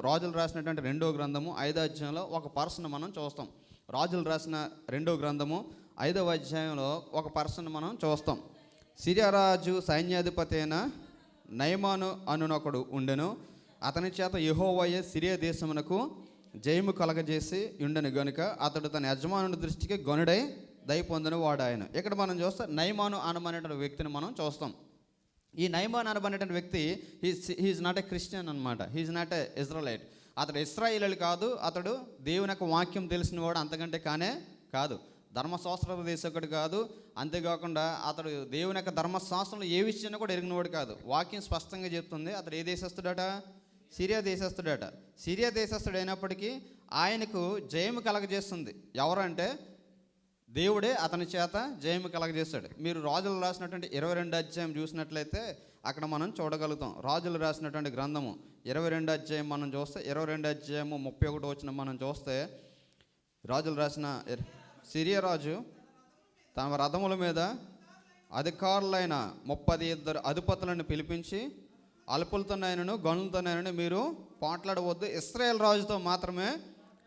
రాజులు రాసినటువంటి 2వ గ్రంథము 5వ అధ్యాయంలో ఒక పర్సన్ మనం చూస్తాం. రాజులు రాసిన 2వ గ్రంథము 5వ అధ్యాయంలో ఒక పర్సన్ మనం చూస్తాం. సిరియా రాజు సైన్యాధిపతి అయిన నయమాను అనునొకడు ఉండెను. అతని చేత యెహోవాయే సిరియా దేశమునకు జయము కలగజేసి ఉండెను గనుక అతడు తన యజమానుని దృష్టికి గనుడై దయ పొందిన వాడు ఆయన. ఇక్కడ మనం చూస్తాం నయమాను అనబడినటువంటి వ్యక్తిని మనం చూస్తాం. ఈ నయమాను అనబడినటువంటి వ్యక్తి హీఈస్ నాట్ ఏ క్రిస్టియన్ అనమాట. He's not a Israelite. అతడు ఇశ్రాయేలు కాదు. అతడు దేవుని యొక్క వాక్యం తెలిసిన వాడు అంతకంటే కానే కాదు. ధర్మశాస్త్ర దేశకుడు కాదు. అంతేకాకుండా అతడు దేవుని యొక్క ధర్మశాస్త్రంలో ఏ విషయాన్ని కూడా ఎరిగినవాడు కాదు. వాక్యం స్పష్టంగా చెప్తుంది అతడు ఏ దేశస్తుడట? సిరియా దేశస్తుడట. సిరియా దేశస్తుడు అయినప్పటికీ ఆయనకు జయము కలగజేస్తుంది ఎవరంటే దేవుడే అతని చేత జయము కలగజేస్తాడు. మీరు రాజులు రాసినటువంటి 22 అధ్యాయం చూసినట్లయితే అక్కడ మనం చూడగలుగుతాం. రాజులు రాసినటువంటి గ్రంథము 22 అధ్యాయం మనం చూస్తే 22 అధ్యాయము 31 వచనం మనం చూస్తే రాజులు రాసిన సిరియా రాజు తన రథముల మీద అధికారులైన 32 అధిపతులను పిలిపించి అల్పులతోనైనను గనులతోనైనను మీరు పోట్లాడవద్దు, ఇశ్రాయేల్ రాజుతో మాత్రమే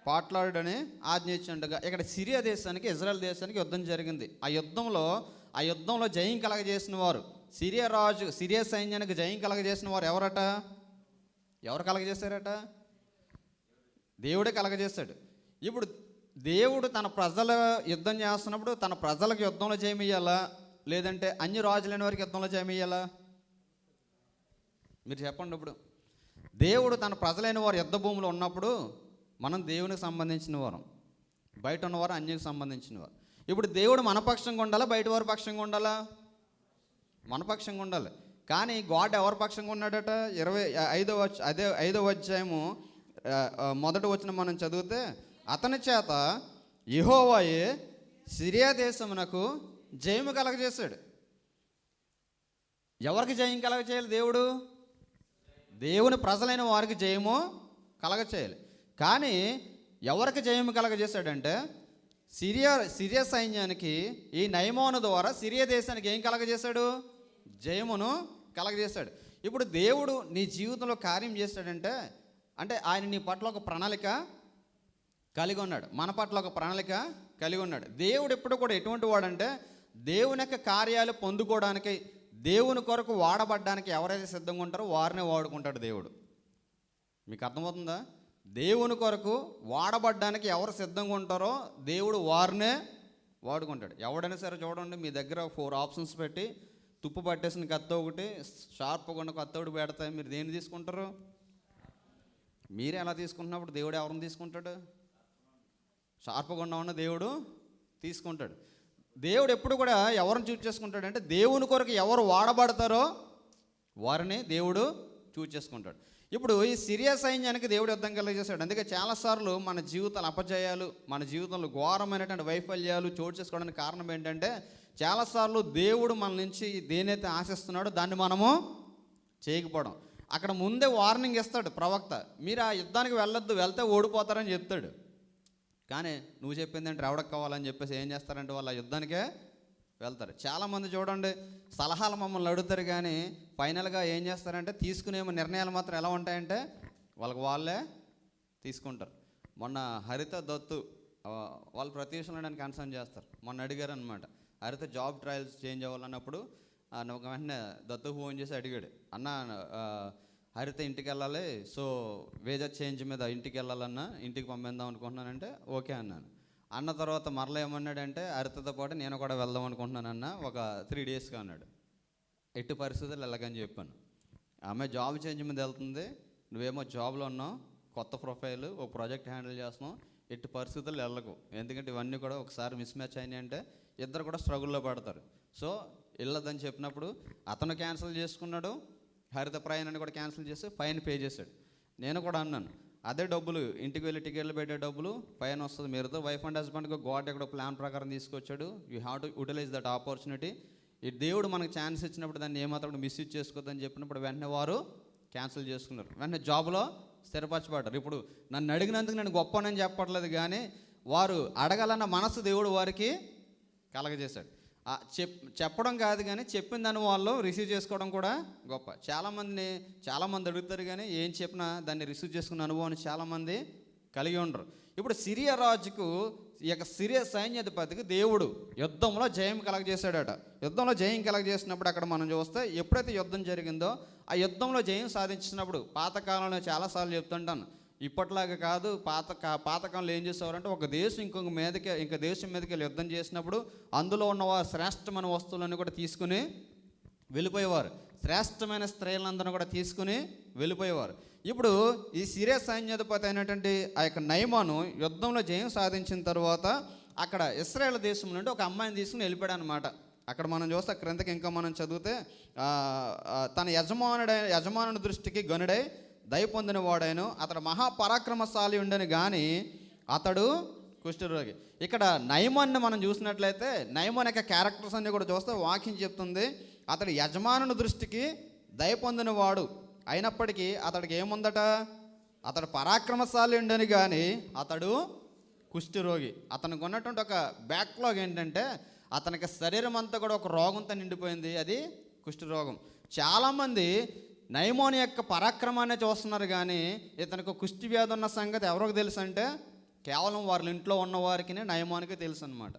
పోట్లాడని ఆజ్ఞ ఇచ్చిండగా. ఇక్కడ సిరియా దేశానికి ఇజ్రాయెల్ దేశానికి యుద్ధం జరిగింది. ఆ యుద్ధంలో జయం కలగజేసిన వారు సిరియా సైన్యానికి జయం కలగజేసిన వారు ఎవరట? ఎవరు కలగజేశారట? దేవుడే కలగజేశాడు. ఇప్పుడు దేవుడు తన ప్రజల యుద్ధం చేస్తున్నప్పుడు తన ప్రజలకు యుద్ధంలో జయం ఇయ్యాలా, లేదంటే అన్య రాజులైన వారికి యుద్ధంలో జయం ఇయ్యాలా? మీరు చెప్పండి. ఇప్పుడు దేవుడు తన ప్రజలైన వారు యుద్ధ భూమిలో ఉన్నప్పుడు మనం దేవునికి సంబంధించిన వారు, బయట ఉన్నవారు అన్యకు సంబంధించిన వారు. ఇప్పుడు దేవుడు మన పక్షంగా ఉండాలా, బయట వారి పక్షంగా ఉండాలా? మన పక్షంగా ఉండాలి. కానీ గాడ్ ఎవరి పక్షంగా ఉన్నాడట? 5వ అధ్యాయము 1వ వచనం మనం చదివితే అతని చేత యెహోవాయే సిరియా దేశమునకు జయము కలగజేశాడు. ఎవరికి జయం కలగచేయాలి? దేవుడు దేవుని ప్రజలైన వారికి జయము కలగచేయాలి. కానీ ఎవరికి జయము కలగజేశాడంటే సిరియా సైన్యానికి ఈ నయమాను ద్వారా సిరియా దేశానికి ఏం కలగజేశాడు? జయమును కలగజేశాడు. ఇప్పుడు దేవుడు నీ జీవితంలో కార్యం చేస్తాడంటే అంటే ఆయన నీ పట్ల ఒక ప్రణాళిక కలిగి ఉన్నాడు. మన పట్ల ఒక ప్రణాళిక కలిగి ఉన్నాడు. దేవుడు ఎప్పుడు కూడా ఎటువంటి వాడంటే దేవుని యొక్క కార్యాలు పొందుకోవడానికి, దేవుని కొరకు వాడబడ్డానికి ఎవరైతే సిద్ధంగా ఉంటారో వారినే వాడుకుంటాడు దేవుడు. మీకు అర్థమవుతుందా? దేవుని కొరకు వాడబడ్డానికి ఎవరు సిద్ధంగా ఉంటారో దేవుడు వారినే వాడుకుంటాడు. ఎవడైనా సరే చూడండి, మీ దగ్గర 4 ఆప్షన్స్ పెట్టి తుప్పు పట్టేసిన కత్తి ఒకటి, షార్ప్గా ఉన్న కత్తి ఒకటి పెడతాయి. మీరు దేన్ని తీసుకుంటారు? మీరే ఎలా తీసుకుంటున్నప్పుడు దేవుడు ఎవరిని తీసుకుంటాడు? షార్ప్గా ఉన్న దేవుడు తీసుకుంటాడు. దేవుడు ఎప్పుడు కూడా ఎవరిని చూస్ చేసుకుంటాడంటే దేవుని కొరకు ఎవరు వాడబడతారో వారిని దేవుడు చూస్ చేసుకుంటాడు. ఇప్పుడు ఈ సిరియా సైన్యానికి దేవుడు యుద్ధం కలిగజేశాడు. అందుకే చాలాసార్లు మన జీవితాలు అపజయాలు, మన జీవితంలో ఘోరమైనటువంటి వైఫల్యాలు చోటు చేసుకోవడానికి కారణం ఏంటంటే చాలాసార్లు దేవుడు మన నుంచి దేనైతే ఆశిస్తున్నాడో దాన్ని మనము చేయకపోవడం. అక్కడ ముందే వార్నింగ్ ఇస్తాడు ప్రవక్త, మీరు ఆ యుద్ధానికి వెళ్ళొద్దు, వెళ్తే ఓడిపోతారని చెప్తాడు. కానీ నువ్వు చెప్పింది అంటే ఎవడకు కావాలని చెప్పేసి ఏం చేస్తారంటే వాళ్ళు ఆ యుద్ధానికే వెళ్తారు. చాలామంది చూడండి సలహాలు మమ్మల్ని అడుగుతారు, కానీ ఫైనల్గా ఏం చేస్తారంటే తీసుకునే నిర్ణయాలు మాత్రం ఎలా ఉంటాయంటే వాళ్ళే తీసుకుంటారు. మొన్న హరిత దత్తు వాళ్ళు ప్రతి విషయంలో నన్ను కన్సర్న్ చేస్తారు. మొన్న అడిగారు అనమాట, హరిత జాబ్ ట్రయల్స్ చేంజ్ అవ్వాలన్నప్పుడు ఒక వెంటనే దత్తు ఫోన్ చేసి అడిగాడు, అన్న హరిత ఇంటికి వెళ్ళాలి, సో వీజా చేంజ్ మీద ఇంటికి వెళ్ళాలన్నా, ఇంటికి పంపిద్దాం అనుకుంటున్నానంటే ఓకే అన్నాను. అన్న తర్వాత మరలా ఏమన్నాడంటే హరితతో పాటు నేను కూడా వెళ్దాం అనుకుంటున్నానన్న, ఒక 3 డేస్గా అన్నాడు. ఎట్టి పరిస్థితులు వెళ్ళకని చెప్పాను. ఆమె జాబ్ చేంజ్ మీద వెళ్తుంది, నువ్వేమో జాబ్లో ఉన్నావు, కొత్త ప్రొఫైల్, ఒక ప్రాజెక్ట్ హ్యాండిల్ చేస్తున్నావు, ఎట్టి పరిస్థితులు వెళ్ళకు. ఎందుకంటే ఇవన్నీ కూడా ఒకసారి మిస్ మ్యాచ్ అయినాయి అంటే ఇద్దరు కూడా స్ట్రగుల్లో పడతారు. సో వెళ్ళదని చెప్పినప్పుడు అతను క్యాన్సిల్ చేసుకున్నాడు, హరిత ప్రయాణాన్ని కూడా క్యాన్సిల్ చేసి ఫైన్ పే చేశాడు. నేను కూడా అన్నాను, అదే డబ్బులు ఇంటికి వెళ్ళి టికెట్లు పెట్టే డబ్బులు ఫైన్ వస్తుంది. మీరుతో వైఫ్ అండ్ హస్బెండ్కి గాడ్ ఎక్కడో ప్లాన్ ప్రకారం తీసుకొచ్చాడు. You have to utilize that opportunity. ఈ దేవుడు మనకు ఛాన్స్ ఇచ్చినప్పుడు దాన్ని ఏమాత్రం మిస్యూజ్ చేసుకోవద్దని చెప్పినప్పుడు వెంటనే వారు క్యాన్సిల్ చేసుకున్నారు. వెంటనే జాబ్లో స్థిరపరచబడ్డారు. ఇప్పుడు నన్ను అడిగినందుకు నేను గొప్పనని చెప్పట్లేదు, కానీ వారు అడగాలన్న మనసు దేవుడు వారికి కలగజేశాడు. చెప్పడం కాదు కానీ చెప్పిన దాన్ని వాళ్ళు రిసీవ్ చేసుకోవడం కూడా గొప్ప. చాలామంది అడుగుతారు కానీ ఏం చెప్పినా దాన్ని రిసీవ్ చేసుకున్న అనుభవాన్ని చాలామంది కలిగి ఉండరు. ఇప్పుడు సిరియా రాజుకు ఈ యొక్క సిరియా సైన్యాధిపతికి దేవుడు యుద్ధంలో జయం కలగజేశాడట. యుద్ధంలో జయం కలగజేసినప్పుడు అక్కడ మనం చూస్తే ఎప్పుడైతే యుద్ధం జరిగిందో ఆ యుద్ధంలో జయం సాధించినప్పుడు, పాతకాలంలో చాలాసార్లు చెప్తుంటాను, ఇప్పట్లాగా కాదు, పాతకాలంలో ఏం చేసేవారంటే ఒక దేశం ఇంక దేశం మీదకి వెళ్ళి యుద్ధం చేసినప్పుడు అందులో ఉన్న శ్రేష్టమైన వస్తువులన్నీ కూడా తీసుకుని వెళ్ళిపోయేవారు. శ్రేష్టమైన స్త్రీలందరూ కూడా తీసుకుని వెళ్ళిపోయేవారు. ఇప్పుడు ఈ సిరియా సైన్యాధిపతి అయినటువంటి ఆ యొక్క నయమాను యుద్ధంలో జయం సాధించిన తర్వాత అక్కడ ఇశ్రాయేల్ దేశం నుండి ఒక అమ్మాయిని తీసుకుని వెళ్ళిపోయాడు అనమాట. అక్కడ మనం చూస్తే క్రిందకి ఇంకా మనం చదివితే తన యజమానుడి దృష్టికి గనుడై దయ పొందిన వాడైను, అతడు మహాపరాక్రమశాలి ఉండని కానీ అతడు కుష్ఠరోగి. ఇక్కడ నయమాన్ని మనం చూసినట్లయితే నయమాన్ యొక్క క్యారెక్టర్స్ అన్నీ కూడా చూస్తే వాక్యం చెప్తుంది, అతడు యజమానుని దృష్టికి దయ పొందిన వాడు అయినప్పటికీ అతడికి ఏముందట, అతడు పరాక్రమశాలి ఉండని కానీ అతడు కుష్ఠరోగి. అతనికి ఉన్నటువంటి ఒక బ్యాక్లాగ్ ఏంటంటే అతనికి శరీరం అంతా కూడా ఒక రోగంతో నిండిపోయింది, అది కుష్ఠరోగం. చాలామంది నయమాను యొక్క పరాక్రమాన్ని చూస్తున్నారు కానీ ఇతనికి కుష్టి వ్యాధి ఉన్న సంగతి ఎవరికి తెలుసు అంటే కేవలం వాళ్ళ ఇంట్లో ఉన్న వారికి నయమానికి తెలుసు అనమాట.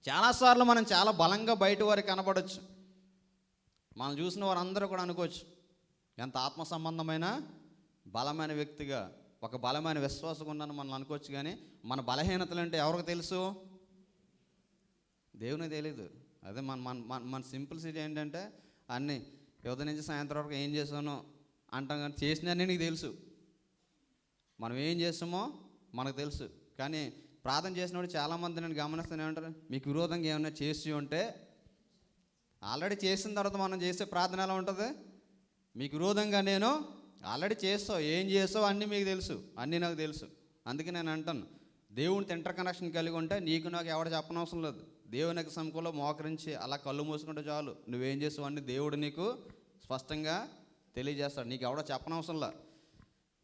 చాలాసార్లు మనం చాలా బలంగా బయట వారికి కనపడవచ్చు, మనం చూసిన వారందరూ కూడా అనుకోవచ్చు ఎంత ఆత్మ సంబంధమైన బలమైన వ్యక్తిగా, ఒక బలమైన విశ్వాసం ఉన్నాను మనం అనుకోవచ్చు. కానీ మన బలహీనతలు అంటే ఎవరికి తెలుసు? దేవునికి తెలీదు. అదే మన సింపుల్సిటీ ఏంటంటే అన్నీ యువత నుంచి సాయంత్రం వరకు ఏం చేసానో అంటాం కానీ చేసినన్నీ నీకు తెలుసు, మనం ఏం చేస్తామో మనకు తెలుసు. కానీ ప్రార్థన చేసినప్పుడు చాలామంది నేను గమనిస్తూనే ఉంటారు, మీకు విరోధంగా ఏమైనా చేసి ఉంటే ఆల్రెడీ చేసిన తర్వాత మనం చేసే ప్రార్థన ఎలా ఉంటుంది? మీకు విరోధంగా నేను ఆల్రెడీ చేస్తావు, ఏం చేస్తావు అన్నీ మీకు తెలుసు, అన్నీ నాకు తెలుసు. అందుకే నేను అంటాను, దేవునితో ఇంటర్ కనెక్షన్ కలిగి ఉంటే నీకు నాకు ఎవరు చెప్పనవసరం లేదు. దేవునికి సమూహంలో మోకరించి అలా కళ్ళు మూసుకుంటే చాలు, నువ్వేం చేసావు అన్నీ దేవుడు నీకు స్పష్టంగా తెలియజేస్తాడు, నీకు ఎవడో చెప్పనవసరంలా.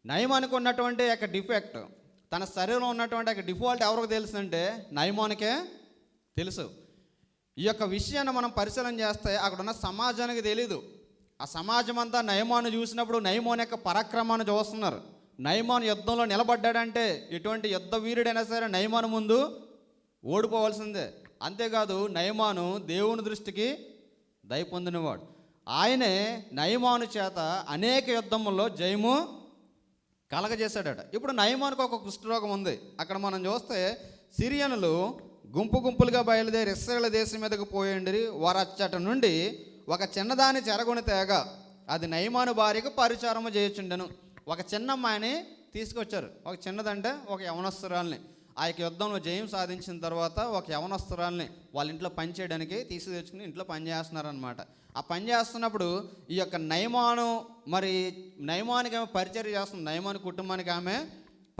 నయమానికి ఉన్నటువంటి యొక్క డిఫెక్ట్, తన శరీరంలో ఉన్నటువంటి యొక్క డిఫాల్ట్ ఎవరికి తెలుసు అంటే నయమానికే తెలుసు. ఈ యొక్క విషయాన్ని మనం పరిశీలన చేస్తే అక్కడ ఉన్న సమాజానికి తెలీదు. ఆ సమాజం అంతా నయమాను చూసినప్పుడు నయమాను యొక్క పరాక్రమాన్ని చూస్తున్నారు. నయమాను యుద్ధంలో నిలబడ్డాడంటే ఎటువంటి యుద్ధ వీరుడైనా సరే నయమాను ముందు ఓడిపోవాల్సిందే. అంతేకాదు నయమాను దేవుని దృష్టికి దయ పొందినవాడు. ఆయనే నయమాను చేత అనేక యుద్ధముల్లో జయము కలగజేశాడట. ఇప్పుడు నయమానుకు ఒక కుష్ఠరోగం ఉంది. అక్కడ మనం చూస్తే సిరియనులు గుంపులుగా బయలుదేరి ఇశ్రాయేలు దేశం మీదకు పోయిండి. వారు అచ్చట నుండి ఒక చిన్నదాన్ని చెరగొని తేగ అది నయమాను భార్యకు పరిచారము చేయుచుండెను. ఒక చిన్న అమ్మాయిని తీసుకొచ్చారు. ఒక చిన్నదంటే ఒక యవనస్తురాల్ని. ఆ యొక్క యుద్ధంలో జయం సాధించిన తర్వాత ఒక యవనస్తురాల్ని వాళ్ళ ఇంట్లో పని చేయడానికి తెచ్చుకుని ఇంట్లో పని చేస్తున్నారనమాట. ఆ పని చేస్తున్నప్పుడు ఈ యొక్క నయమానికి ఆమె పరిచర్య చేస్తుంది. నయమాను కుటుంబానికి ఆమె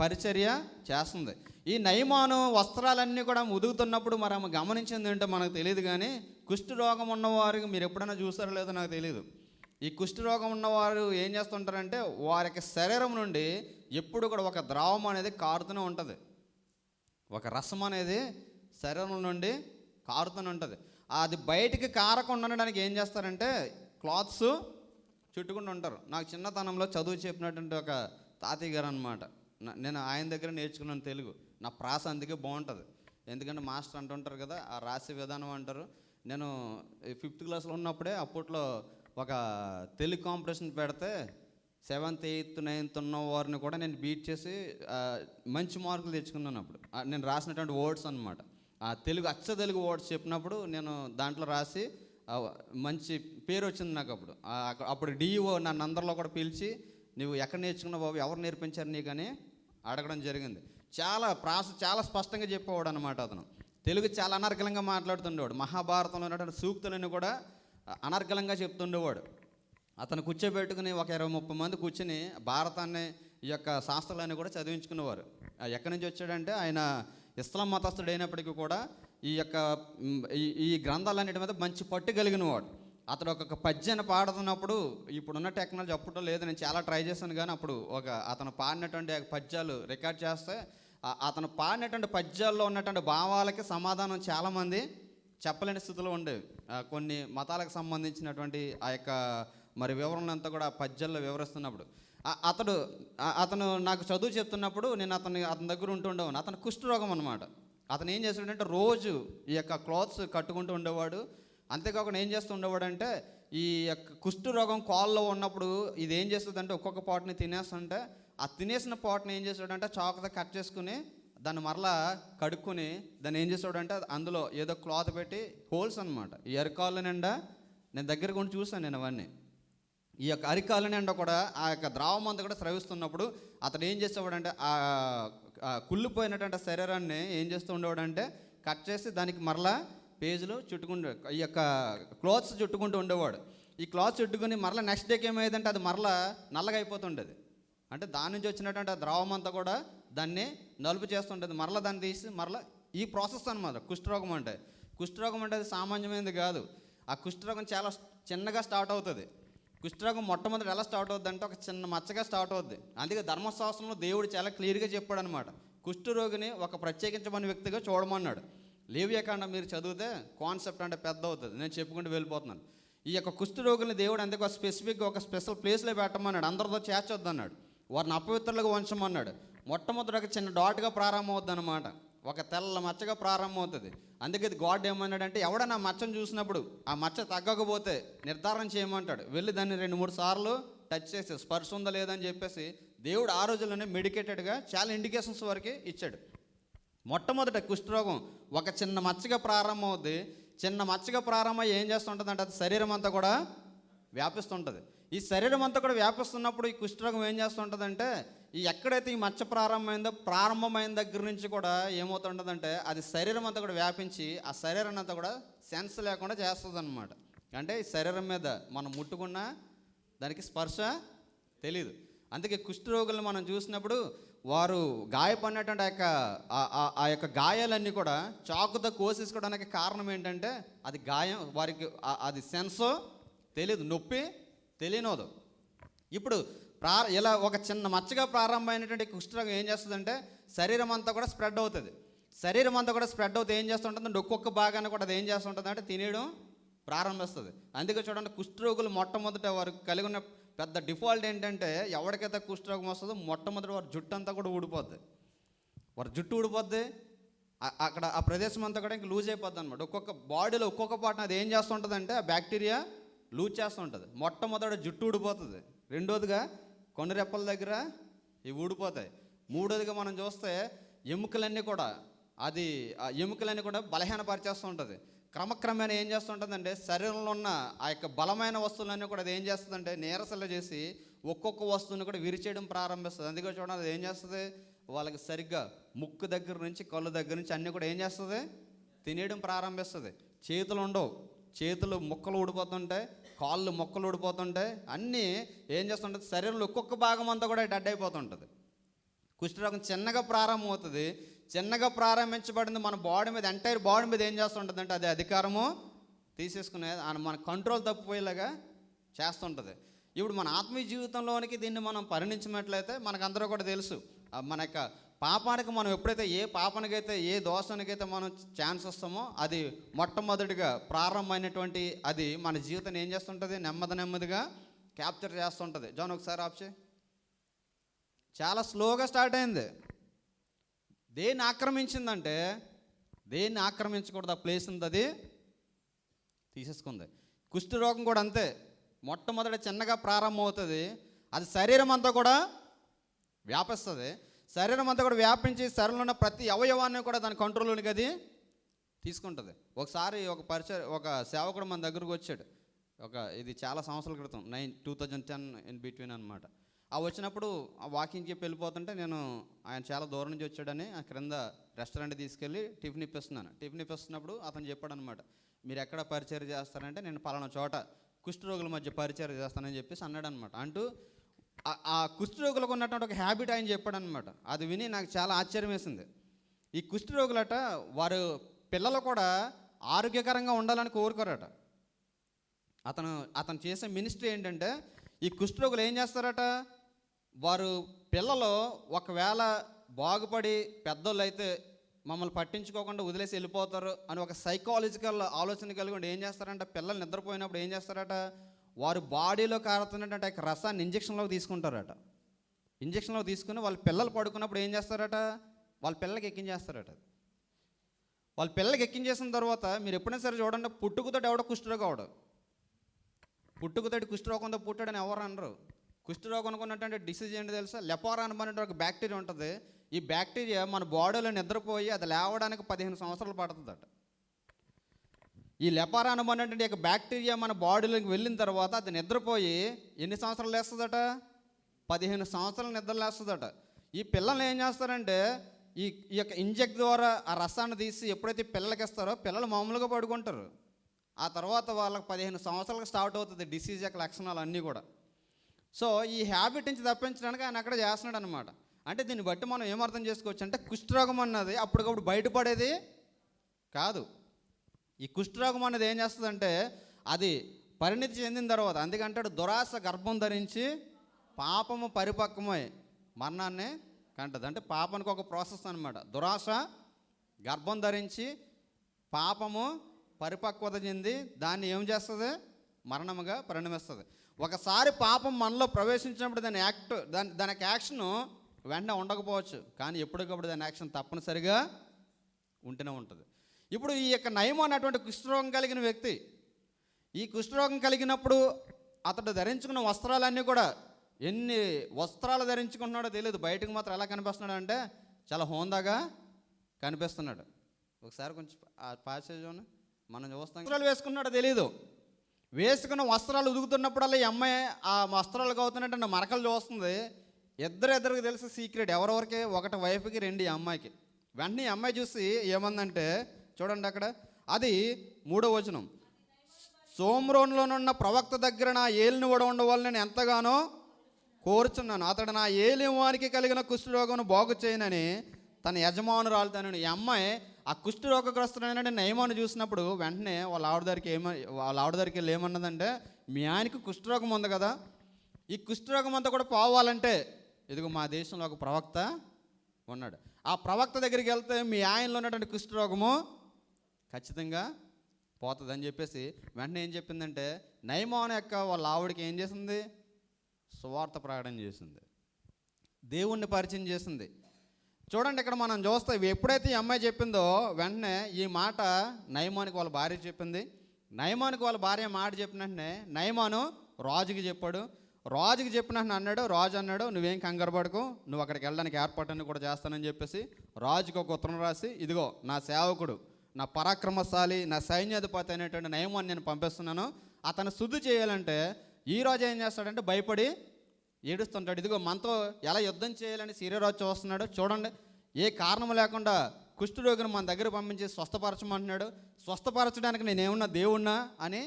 పరిచర్య చేస్తుంది. ఈ నయమాను వస్త్రాలన్నీ కూడా ఉదుగుతున్నప్పుడు మరి ఆమె గమనించింది ఏంటో మనకు తెలియదు. కానీ కుష్ఠరోగం ఉన్నవారికి మీరు ఎప్పుడైనా చూసారో లేదో నాకు తెలియదు. ఈ కుష్ఠరోగం ఉన్నవారు ఏం చేస్తుంటారంటే వారికి శరీరం నుండి ఎప్పుడు కూడా ఒక ద్రావం అనేది కారుతూనే ఉంటుంది, ఒక రసం అనేది శరీరం నుండి కారుతూనే ఉంటుంది. అది బయటికి కారకుండా ఉండడానికి ఏం చేస్తారంటే క్లాత్స్ చుట్టుకుంటూ ఉంటారు. నాకు చిన్నతనంలో చదువు చెప్పినటువంటి ఒక తాతయ్య గారు అనమాట. నేను ఆయన దగ్గర నేర్చుకున్నాను తెలుగు. నా ప్రాస అందుకే బాగుంటుంది. ఎందుకంటే మాస్టర్ అంటుంటారు కదా, ఆ రాసే విధానం అంటారు. నేను 5th క్లాస్లో ఉన్నప్పుడే అప్పట్లో ఒక తెలుగు కాంపిటీషన్ పెడితే 7th 8th 9th ఉన్న వారిని కూడా నేను బీట్ చేసి మంచి మార్కులు తెచ్చుకున్నాను. అప్పుడు నేను రాసినటువంటి వర్డ్స్ అనమాట, తెలుగు అచ్చ తెలుగు వర్డ్స్ చెప్పినప్పుడు నేను దాంట్లో రాసి మంచి పేరు వచ్చింది నాకు. అప్పుడు డిఈఓ నన్ను అందరిలో కూడా పిలిచి నువ్వు ఎక్కడ నేర్చుకున్నావు బాబు, ఎవరు నేర్పించారు నీకు అని అడగడం జరిగింది. చాలా స్పష్టంగా చెప్పేవాడు అనమాట. అతను తెలుగు చాలా అనర్గళంగా మాట్లాడుతుండేవాడు. మహాభారతంలో ఉన్నటువంటి సూక్తులను కూడా అనర్గళంగా చెప్తుండేవాడు. అతను కూర్చోబెట్టుకుని ఒక 20-30 మంది కూర్చుని భారతాన్ని ఈ యొక్క శాస్త్రాలన్నీ కూడా చదివించుకునేవారు. ఎక్కడి నుంచి వచ్చాడంటే ఆయన ఇస్లాం మతస్థుడు అయినప్పటికీ కూడా ఈ గ్రంథాలన్నిటి మీద మంచి పట్టు కలిగిన వాడు. అతడు ఒక పద్యాన్ని పాడుతున్నప్పుడు ఇప్పుడున్న టెక్నాలజీ అప్పట్లో లేదు, నేను చాలా ట్రై చేశాను. కానీ అప్పుడు అతను పాడినటువంటి పద్యాలు రికార్డ్ చేస్తే అతను పాడినటువంటి పద్యాల్లో ఉన్నటువంటి భావాలకి సమాధానం చాలామంది చెప్పలేని స్థితిలో ఉండేవి. కొన్ని మతాలకు సంబంధించినటువంటి ఆ యొక్క మరి వివరణ అంతా కూడా పద్యాల్లో వివరిస్తున్నప్పుడు అతను నాకు చదువు చెప్తున్నప్పుడు నేను అతని దగ్గర ఉంటుండేవాను. అతను కుష్ఠరోగం అనమాట. అతను ఏం చేస్తాడంటే రోజు ఈ యొక్క క్లాత్స్ కట్టుకుంటూ ఉండేవాడు. అంతేకాకుండా ఏం చేస్తూ ఉండేవాడు అంటే ఈ యొక్క కుష్ఠరోగం కాల్లో ఉన్నప్పుడు ఇది ఏం చేస్తుందంటే ఒక్కొక్క పాటుని తినేస్తుంటే ఆ తినేసిన పాటుని ఏం చేస్తాడంటే చాకుతో కట్ చేసుకుని దాన్ని మరలా కడుక్కొని దాన్ని ఏం చేస్తాడంటే అందులో ఏదో క్లాత్ పెట్టి హోల్స్ అనమాట. ఈ అరికాళ్ళ నిండా నేను దగ్గరకు ఉండి చూసాను నేను అవన్నీ. ఈ యొక్క అరికాళ్ళ నిండా కూడా ఆ యొక్క ద్రావం అంతా కూడా స్రవిస్తున్నప్పుడు అతను ఏం చేసేవాడంటే ఆ కుళ్ళిపోయినటువంటి శరీరాన్ని ఏం చేస్తూ ఉండేవాడంటే కట్ చేసి దానికి మరలా పేజీలు చుట్టుకుంటూ ఈ యొక్క క్లాత్స్ చుట్టుకుంటూ ఉండేవాడు. ఈ క్లాత్స్ చుట్టుకుని మరలా నెక్స్ట్ డేకి ఏమైందంటే అది మరలా నల్లగా అయిపోతుండేది. అంటే దాని నుంచి వచ్చినటువంటి ఆ ద్రావం అంతా కూడా దాన్ని నలుపు చేస్తుంటుంది. మరలా దాన్ని తీసి మరలా ఈ ప్రాసెస్ అనమాట కుష్ఠరోగం అంటే. కుష్ఠరోగం అంటే అది సామాన్యమైనది కాదు. ఆ కుష్ఠరోగం చాలా చిన్నగా స్టార్ట్ అవుతుంది. కుష్ఠరోగం మొట్టమొదటి ఎలా స్టార్ట్ అవుద్ది అంటే ఒక చిన్న మచ్చగా స్టార్ట్ అవుద్ది. అందుకే ధర్మశాస్త్రంలో దేవుడు చాలా క్లియర్గా చెప్పాడు అనమాట. కుష్ఠరోగిని ఒక ప్రత్యేకించబడిన వ్యక్తిగా చూడమన్నాడు. లేవియాకాండం మీరు చదివితే కాన్సెప్ట్ అంటే పెద్ద అవుతుంది. నేను చెప్పుకుంటూ వెళ్ళిపోతున్నాను. ఈ యొక్క కుష్ఠరోగుల్ని దేవుడు అందుకు ఒక స్పెసిఫిక్గా ఒక స్పెషల్ ప్లేస్లో పెట్టమన్నాడు. అందరితో చేర్చొద్దు అన్నాడు. వారిని అపవిత్రులుగా ఉంచమన్నాడు. మొట్టమొదటి ఒక చిన్న డాట్గా ప్రారంభం అవుద్ది అనమాట. ఒక తెల్ల మచ్చగా ప్రారంభం అవుతుంది. అందుకే ఇది గాడ్ ఏమన్నాడంటే ఎవడన్నా మచ్చను చూసినప్పుడు ఆ మచ్చ తగ్గకపోతే నిర్ధారణ చేయమంటాడు. వెళ్ళి దాన్ని 2-3 సార్లు టచ్ చేసి స్పర్శ ఉందా లేదని చెప్పేసి దేవుడు ఆ రోజుల్లోనే మెడికేటెడ్గా చాలా ఇండికేషన్స్ వరకు ఇచ్చాడు. మొట్టమొదట కుష్ఠరోగం ఒక చిన్న మచ్చగా ప్రారంభం అవుద్ది. చిన్న మచ్చగా ప్రారంభం ఏం చేస్తుంటుంది అంటే అది శరీరం అంతా కూడా వ్యాపిస్తుంటుంది. ఈ శరీరం అంతా కూడా వ్యాపిస్తున్నప్పుడు ఈ కుష్ఠరోగం ఏం చేస్తుంటుందంటే ఈ ఎక్కడైతే ఈ మచ్చ ప్రారంభమైన దగ్గర నుంచి కూడా ఏమవుతుంటుందంటే అది శరీరం అంతా కూడా వ్యాపించి ఆ శరీరాన్ని అంతా కూడా సెన్స్ లేకుండా చేస్తుంది అనమాట. అంటే ఈ శరీరం మీద మనం ముట్టుకున్నా దానికి స్పర్శ తెలీదు. అందుకే కుష్ఠరోగులను మనం చూసినప్పుడు వారు గాయపడినటువంటి ఆ యొక్క గాయాలన్నీ కూడా చాకుతో కోసేసుకోవడానికి కారణం ఏంటంటే అది గాయం వారికి అది సెన్సో తెలీదు, నొప్పి తెలియనోదు. ఇప్పుడు ఇలా ఒక చిన్న మచ్చగా ప్రారంభమైనటువంటి కుష్ఠరోగం ఏం చేస్తుందంటే శరీరం అంతా కూడా స్ప్రెడ్ అవుతుంది. శరీరం అంతా కూడా స్ప్రెడ్ అవుతుంది ఏం చేస్తుంటుందంటే ఒక్కొక్క భాగాన్ని కూడా అది ఏం చేస్తుంటుంది అంటే తినేయడం ప్రారంభిస్తుంది. అందుకే చూడండి కుష్ఠరోగులు మొట్టమొదట వారు కలిగి ఉన్న పెద్ద డిఫాల్ట్ ఏంటంటే ఎవరికైతే కుష్ఠరోగం వస్తుందో మొట్టమొదటి వారి జుట్టు అంతా కూడా ఊడిపోద్ది. వారి జుట్టు ఊడిపోద్ది. అక్కడ ఆ ప్రదేశం అంతా కూడా ఇంకా లూజ్ అయిపోద్ది అనమాట. ఒక్కొక్క బాడీలో ఒక్కొక్క పాటను అది ఏం చేస్తుంటుందంటే ఆ బ్యాక్టీరియా లూజ్ చేస్తూ ఉంటుంది. మొట్టమొదటి జుట్టు ఊడిపోతుంది. రెండోదిగా కొండ రెప్పల దగ్గర ఇవి ఊడిపోతాయి. మూడోదిగా మనం చూస్తే ఎముకలన్నీ కూడా ఎముకలన్నీ కూడా బలహీనపరిచేస్తూ ఉంటుంది. క్రమక్రమేణా ఏం చేస్తుంటుందంటే శరీరంలో ఉన్న ఆ యొక్క బలమైన వస్తువులన్నీ కూడా అది ఏం చేస్తుందంటే నీరసలు చేసి ఒక్కొక్క వస్తువుని కూడా విరిచేయడం ప్రారంభిస్తుంది. అందుకే చూడండి అది ఏం చేస్తుంది వాళ్ళకి సరిగ్గా ముక్కు దగ్గర నుంచి కళ్ళు దగ్గర నుంచి అన్నీ కూడా ఏం చేస్తుంది తినేయడం ప్రారంభిస్తుంది. చేతులు ఉండవు, చేతులు మొక్కలు ఊడిపోతుంటాయి, కాళ్ళు మొక్కలు ఊడిపోతుంటాయి, అన్నీ ఏం చేస్తుంటుంది శరీరంలో ఒక్కొక్క భాగం అంతా కూడా డెడ్ అయిపోతుంటుంది. కుష్ఠరోగం చిన్నగా ప్రారంభం అవుతుంది. చిన్నగా ప్రారంభించబడింది మన బాడీ మీద ఎంటైర్ బాడీ మీద ఏం చేస్తుంటుంది అంటే అది అధికారము తీసేసుకునే మన కంట్రోల్ తప్పిపోయేలాగా చేస్తుంటుంది. ఇప్పుడు మన ఆత్మీయ జీవితంలోనికి దీన్ని మనం పరిణించినట్లయితే మనకందరూ కూడా తెలుసు మన యొక్క పాపానికి మనం ఎప్పుడైతే ఏ పాపానికైతే ఏ దోషానికైతే మనం ఛాన్స్ వస్తామో అది మొట్టమొదటిగా ప్రారంభమైనటువంటి అది మన జీవితాన్ని ఏం చేస్తుంటుంది నెమ్మదిగా క్యాప్చర్ చేస్తుంటుంది. జాన్ ఒకసారి ఆప్షే చాలా స్లోగా స్టార్ట్ అయింది. దేన్ని ఆక్రమించిందంటే దేన్ని ఆక్రమించకూడదు ఆ ప్లేస్ ఉంది అది తీసేసుకుంది. కుష్ఠరోగం కూడా అంతే. మొట్టమొదటి చిన్నగా ప్రారంభం అవుతుంది. అది శరీరం అంతా కూడా వ్యాపిస్తుంది. శరీరం అంతా కూడా వ్యాపించి శరీరంలో ఉన్న ప్రతి అవయవాన్ని కూడా దాని కంట్రోల్లోనికి అది తీసుకుంటుంది. ఒకసారి ఒక సేవకుడు మన దగ్గరకు వచ్చాడు. ఇది చాలా సంవత్సరాల క్రితం 2010 ఇన్ బిట్వీన్ అనమాట. వచ్చినప్పుడు ఆ వాకింగ్ చెప్పి వెళ్ళిపోతుంటే నేను ఆయన చాలా దూరం నుంచి వచ్చాడని ఆ క్రింద రెస్టారెంట్ తీసుకెళ్ళి టిఫిన్ ఇప్పిస్తున్నాను. టిఫిన్ ఇప్పిస్తున్నప్పుడు అతను చెప్పాడు అనమాట, మీరు ఎక్కడ పరిచయం చేస్తారంటే నేను పలానా చోట కుష్ఠరోగుల మధ్య పరిచయం చేస్తానని చెప్పేసి అన్నాడు అనమాట. అంటూ ఆ కుష్ఠరోగులకు ఉన్నటువంటి ఒక హ్యాబిట్ ఆయన చెప్పాడు అనమాట. అది విని నాకు చాలా ఆశ్చర్యం వేసింది. ఈ కుష్ఠరోగులట వారు పిల్లలు కూడా ఆరోగ్యకరంగా ఉండాలని కోరుకోరట. అతను చేసే మినిస్ట్రీ ఏంటంటే ఈ కుష్ఠరోగులు ఏం చేస్తారట, వారు పిల్లలు ఒకవేళ బాగుపడి పెద్దోళ్ళు అయితే మమ్మల్ని పట్టించుకోకుండా వదిలేసి వెళ్ళిపోతారు అని ఒక సైకాలజికల్ ఆలోచన కలిగి ఏం చేస్తారంటే, పిల్లలు నిద్రపోయినప్పుడు ఏం చేస్తారట, వారు బాడీలో కారుతున్నటువంటి రసాన్ని ఇంజక్షన్లోకి తీసుకుంటారట. ఇంజక్షన్లోకి తీసుకుని వాళ్ళ పిల్లలు పడుకున్నప్పుడు ఏం చేస్తారట, వాళ్ళ పిల్లలకి ఎక్కించేస్తారట. వాళ్ళ పిల్లలకి ఎక్కించేసిన తర్వాత మీరు ఎప్పుడైనా సరే చూడండి, పుట్టుకతోటి ఎవడో కుష్ఠరోగం అవడు. పుట్టుకతోటి కుష్ఠరోగంతో పుట్టాడని ఎవరు అనరు. కుష్ఠరోగం అనుకున్నటువంటి డిసీజ్ ఏంటి తెలుసా? లెపోరా అనబడిన ఒక బ్యాక్టీరియా ఉంటుంది. ఈ బ్యాక్టీరియా మన బాడీలో నిద్రపోయి అది లేవడానికి 15 సంవత్సరాలు పడుతుందట. ఈ లెపోరా అనబడినటువంటి ఒక బ్యాక్టీరియా మన బాడీలోకి వెళ్ళిన తర్వాత అది నిద్రపోయి ఎన్ని సంవత్సరాలు లేస్తుందట? 15 సంవత్సరాలు నిద్ర లేస్తుందట. ఈ పిల్లల్ని ఏం చేస్తారంటే, ఈ యొక్క ఇంజెక్ట్ ద్వారా ఆ రసాన్ని తీసి ఎప్పుడైతే పిల్లలకి ఇస్తారో పిల్లలు మామూలుగా పడుకుంటారు. ఆ తర్వాత వాళ్ళకి 15 సంవత్సరాలకు స్టార్ట్ అవుతుంది డిసీజ్ యొక్క లక్షణాలు అన్నీ కూడా. సో ఈ హ్యాబిట్ నుంచి తప్పించడానికి ఆయన అక్కడ చేస్తున్నాడు అనమాట. అంటే దీన్ని బట్టి మనం ఏమర్థం చేసుకోవచ్చు అంటే, కుష్ఠరోగం అన్నది అప్పటికప్పుడు బయటపడేది కాదు. ఈ కుష్ఠరోగం అన్నది ఏం చేస్తుందంటే, అది పరిణితి చెందిన తర్వాత, అందుకంటాడు దురాశ గర్భం ధరించి పాపము పరిపక్వమై మరణాన్ని కంటది. అంటే పాపానికి ఒక ప్రాసెస్ అనమాట. దురాశ గర్భం ధరించి పాపము పరిపక్వత చెంది దాన్ని ఏం చేస్తుంది? మరణముగా పరిణమిస్తుంది. ఒకసారి పాపం మనలో ప్రవేశించినప్పుడు దానికి యాక్షను వెంటనే ఉండకపోవచ్చు, కానీ ఎప్పటికప్పుడు దాని యాక్షన్ తప్పనిసరిగా ఉంటూనే ఉంటుంది. ఇప్పుడు ఈ యొక్క నయము అన్నటువంటి కుష్ఠరోగం కలిగిన వ్యక్తి, ఈ కుష్ఠరోగం కలిగినప్పుడు అతడు ధరించుకున్న వస్త్రాలన్నీ కూడా, ఎన్ని వస్త్రాలు ధరించుకుంటున్నాడో తెలియదు, బయటకు మాత్రం ఎలా కనిపిస్తున్నాడు అంటే చాలా హోందాగా కనిపిస్తున్నాడు. ఒకసారి కొంచెం ఆ ప్యాసేజ్ మనం చూస్తాం. వస్త్రాలు వేసుకున్నాడో తెలియదు, వేసుకున్న వస్త్రాలు ఉదుకుతున్నప్పుడల్లా ఈ అమ్మాయి ఆ వస్త్రాలకు అవుతున్నట్టు మరకలు చూస్తుంది. ఇద్దరికి తెలిసి సీక్రెట్ ఎవరెవరికి, ఒకటి వైఫ్కి, 2 ఈ అమ్మాయికి. వెంటనే ఈ అమ్మాయి చూసి ఏమందంటే, చూడండి అక్కడ, అది 3వ వచనం, సోమ్రోన్లోనున్న ప్రవక్త దగ్గర నా ఏలిని కూడా ఉండవాలని నేను ఎంతగానో కోరుచున్నాను. అతడు నా ఏలి వారికి కలిగిన కుష్ఠరోగం బాగు చేయనని తన యజమానురాలుతాను. ఈ అమ్మాయి ఆ కుష్ఠరోగగ్రస్తుడైన నయమాను చూసినప్పుడు వెంటనే వాళ్ళ ఆవిడ దగ్గరికి వెళ్ళి ఏమన్నదంటే, మీ ఆయనకి కుష్ఠరోగం ఉంది కదా, ఈ కుష్ఠరోగం అంతా కూడా పోవాలంటే ఇదిగో మా దేశంలో ఒక ప్రవక్త ఉన్నాడు, ఆ ప్రవక్త దగ్గరికి వెళ్తే మీ ఆయనలో ఉన్నటువంటి కుష్ఠరోగము ఖచ్చితంగా పోతుంది అని చెప్పేసి వెంటనే ఏం చెప్పిందంటే, నయమాను యొక్క వాళ్ళ ఆవిడకి ఏం చేసింది? సువార్త ప్రకటన చేసింది, దేవుణ్ణి పరిచయం చేసింది. చూడండి ఇక్కడ మనం చూస్తే, ఎప్పుడైతే ఈ అమ్మాయి చెప్పిందో వెంటనే ఈ మాట నయమానికి వాళ్ళ భార్య చెప్పింది. నయమానికి వాళ్ళ భార్య మాట చెప్పిన వెంటనే నయమాను రాజుకి చెప్పాడు. రాజుకి చెప్పిన అన్నాడు, రాజు అన్నాడు, నువ్వేం కంగారు పడకు, నువ్వు అక్కడికి వెళ్ళడానికి ఏర్పాటుని కూడా చేస్తానని చెప్పేసి రాజుకి ఒక ఉత్తరం రాసి, ఇదిగో నా సేవకుడు, నా పరాక్రమశాలి, నా సైన్యాధిపతి అయినటువంటి నయమాన్ని నేను పంపిస్తున్నాను, అతను శుద్ధి చేయాలంటే ఈ రాజు ఏం చేస్తాడంటే భయపడి ఏడుస్తుంటాడు. ఇదిగో మనతో ఎలా యుద్ధం చేయాలని సిరియరాజు చూస్తున్నాడు, చూడండి ఏ కారణం లేకుండా కుష్ఠరోగిని మన దగ్గర పంపించి స్వస్థపరచమంటున్నాడు, స్వస్థపరచడానికి నేనేమన్నా దేవుణ్ణా అని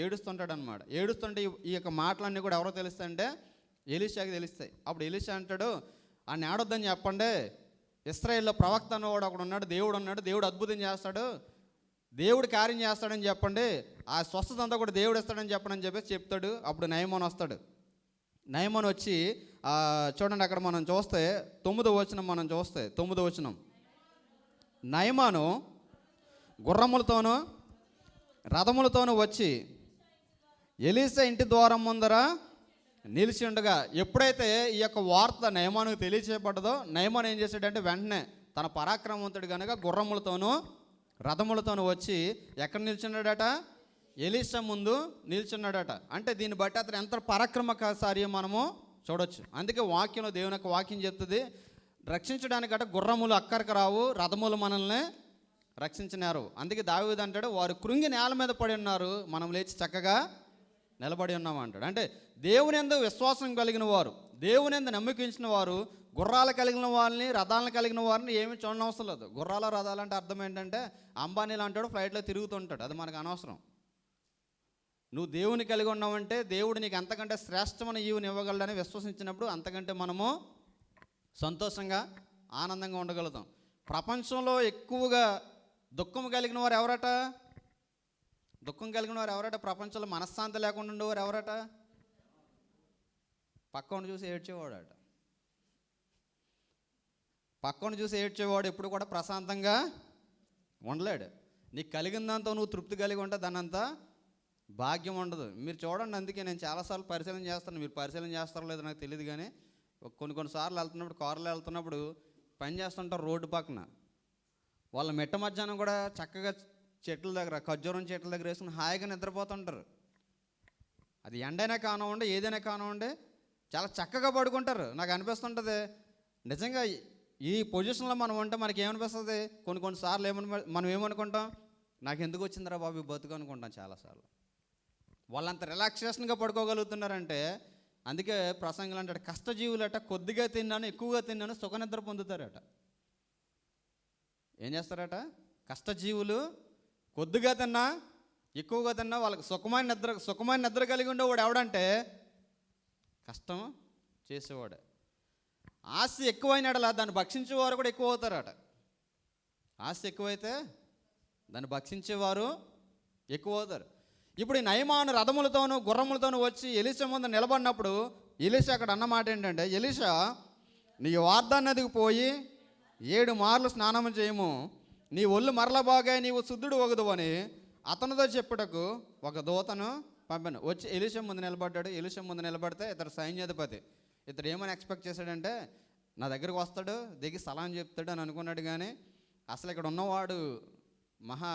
ఏడుస్తుంటాడు అనమాట. ఏడుస్తుంటే ఈ యొక్క మాటలన్నీ కూడా ఎవరో తెలుస్తాయంటే ఎలీషాకి తెలుస్తాయి. అప్పుడు ఎలీషా అంటాడు, ఆయన ఏడొద్దని చెప్పండి, ఇశ్రాయేల్లో ప్రవక్త అన్నవాడు ఒకడు ఉన్నాడు, దేవుడు ఉన్నాడు, దేవుడు అద్భుతం చేస్తాడు, దేవుడు కార్యం చేస్తాడని చెప్పండి, ఆ స్వస్థత అంతా కూడా దేవుడు ఇస్తాడని చెప్పండి అని చెప్పేసి చెప్తాడు. అప్పుడు నయమాను వస్తాడు. నయమాను వచ్చి చూడండి అక్కడ మనం చూస్తే 9వ వచనం, మనం చూస్తే 9వ వచనం, నయమాను గుర్రములతోనూ రథములతోనూ వచ్చి ఎలీషా ఇంటి ద్వారం ముందర నిలిచి ఉండగా, ఎప్పుడైతే ఈ యొక్క వార్త నయమానుకు తెలియచేయబడ్డదో నయమాను ఏం చేశాడంటే వెంటనే తన పరాక్రమవంతుడు కనుక గుర్రములతోనూ రథములతోనూ వచ్చి ఎక్కడ నిల్చున్నాడట? ఎలీషా ముందు నిల్చున్నాడట. అంటే దీన్ని బట్టి అతను ఎంత పరాక్రమశాలి మనము చూడొచ్చు. అందుకే వాక్యంలో దేవుని యొక్క వాక్యం చెప్తుంది, రక్షించడానికట గుర్రములు అక్కడికి రావు, రథములు మనల్ని రక్షించినారు. అందుకే దావీదు అంటాడు, వారు కృంగి నేల మీద పడి ఉన్నారు, మనం లేచి చక్కగా నిలబడి ఉన్నాం అంటాడు. అంటే దేవుని యందు విశ్వాసం కలిగిన వారు, దేవుని యందు నమ్మకించిన వారు, గుర్రాలు కలిగిన వాళ్ళని, రథాలను కలిగిన వారిని ఏమీ చూడనవసరం లేదు. గుర్రాల రథాలు అంటే అర్థం ఏంటంటే అంబానీలు అంటాడు, ఫ్లైట్లో తిరుగుతుంటాడు, అది మనకు అనవసరం. నువ్వు దేవుని కలిగి ఉన్నావంటే దేవుడు నీకు అంతకంటే శ్రేష్టమైన ఈవుని ఇవ్వగలడని విశ్వసించినప్పుడు అంతకంటే మనము సంతోషంగా ఆనందంగా ఉండగలుగుతాం. ప్రపంచంలో ఎక్కువగా దుఃఖం కలిగిన వారు ఎవరట? దుఃఖం కలిగిన వారు ఎవరట? ప్రపంచంలో మనశ్శాంతి లేకుండా ఉండేవారు ఎవరట? పక్కన చూసి ఏడ్చేవాడట. పక్కన చూసి ఏడ్చేవాడు ఎప్పుడు కూడా ప్రశాంతంగా ఉండలేడు. నీకు కలిగిన దాంతో నువ్వు తృప్తి కలిగి ఉంటే దాని అంతా భాగ్యం ఉండదు. మీరు చూడండి, అందుకే నేను చాలాసార్లు పరిశీలన చేస్తాను. మీరు పరిశీలన చేస్తారో లేదో నాకు తెలియదు, కానీ కొన్నిసార్లు వెళ్తున్నప్పుడు, కారులో వెళ్తున్నప్పుడు పని చేస్తుంటారు రోడ్డు పక్కన. వాళ్ళ మిట్ట మధ్యాహ్నం కూడా చక్కగా చెట్ల దగ్గర, ఖర్జూరం చెట్ల దగ్గర వేసుకుని హాయిగా నిద్రపోతుంటారు. అది ఎండైనా కానివ్వండి, ఏదైనా కానివ్వండి, చాలా చక్కగా పడుకుంటారు. నాకు అనిపిస్తుంటుంది నిజంగా ఈ పొజిషన్లో మనం ఉంటే మనకి ఏమనిపిస్తుంది, కొన్నిసార్లు మనం ఏమనుకుంటాం, నాకు ఎందుకు వచ్చిందిరా బాబు బతుకు అనుకుంటాం చాలాసార్లు. వాళ్ళంత రిలాక్సేషన్గా పడుకోగలుగుతున్నారంటే, అందుకే ప్రసంగులు అంటాడు, కష్టజీవులట కొద్దిగా తిన్నాను ఎక్కువగా తిన్నాను సుఖ నిద్ర పొందుతారట. ఏం చేస్తారట? కష్టజీవులు కొద్దిగా తిన్నా ఎక్కువగా తిన్నా వాళ్ళకి సుఖమైన నిద్ర కలిగి ఉండేవాడు ఎవడంటే కష్టం చేసేవాడు. ఆశ ఎక్కువైనాడలా దాన్ని భక్షించేవారు కూడా ఎక్కువ అవుతారట. ఆశ ఎక్కువైతే దాన్ని భక్షించేవారు ఎక్కువ అవుతారు. ఇప్పుడు ఈ నయమాను రథములతోనూ గుర్రములతోనూ వచ్చి ఎలీషా ముందు నిలబడినప్పుడు ఎలీషా అక్కడ అన్నమాట ఏంటంటే, ఎలీషా నీ వార్దాన్ నదికి పోయి 7 మార్లు స్నానం చేయము, నీ ఒళ్ళు మరల బాగా నీవు శుద్ధుడు ఒగదు అని అతనితో చెప్పుటకు ఒక దూతను పంపాను. వచ్చి ఎలీషా ముందు నిలబడ్డాడు. ఎలీషా ముందు నిలబడితే ఇతడు సైన్యాధిపతి. ఇతడు ఏమని ఎక్స్పెక్ట్ చేశాడంటే, నా దగ్గరకు వస్తాడు, దిగి సలాం చెప్తాడు అని అనుకున్నాడు. కానీ అసలు ఇక్కడ ఉన్నవాడు మహా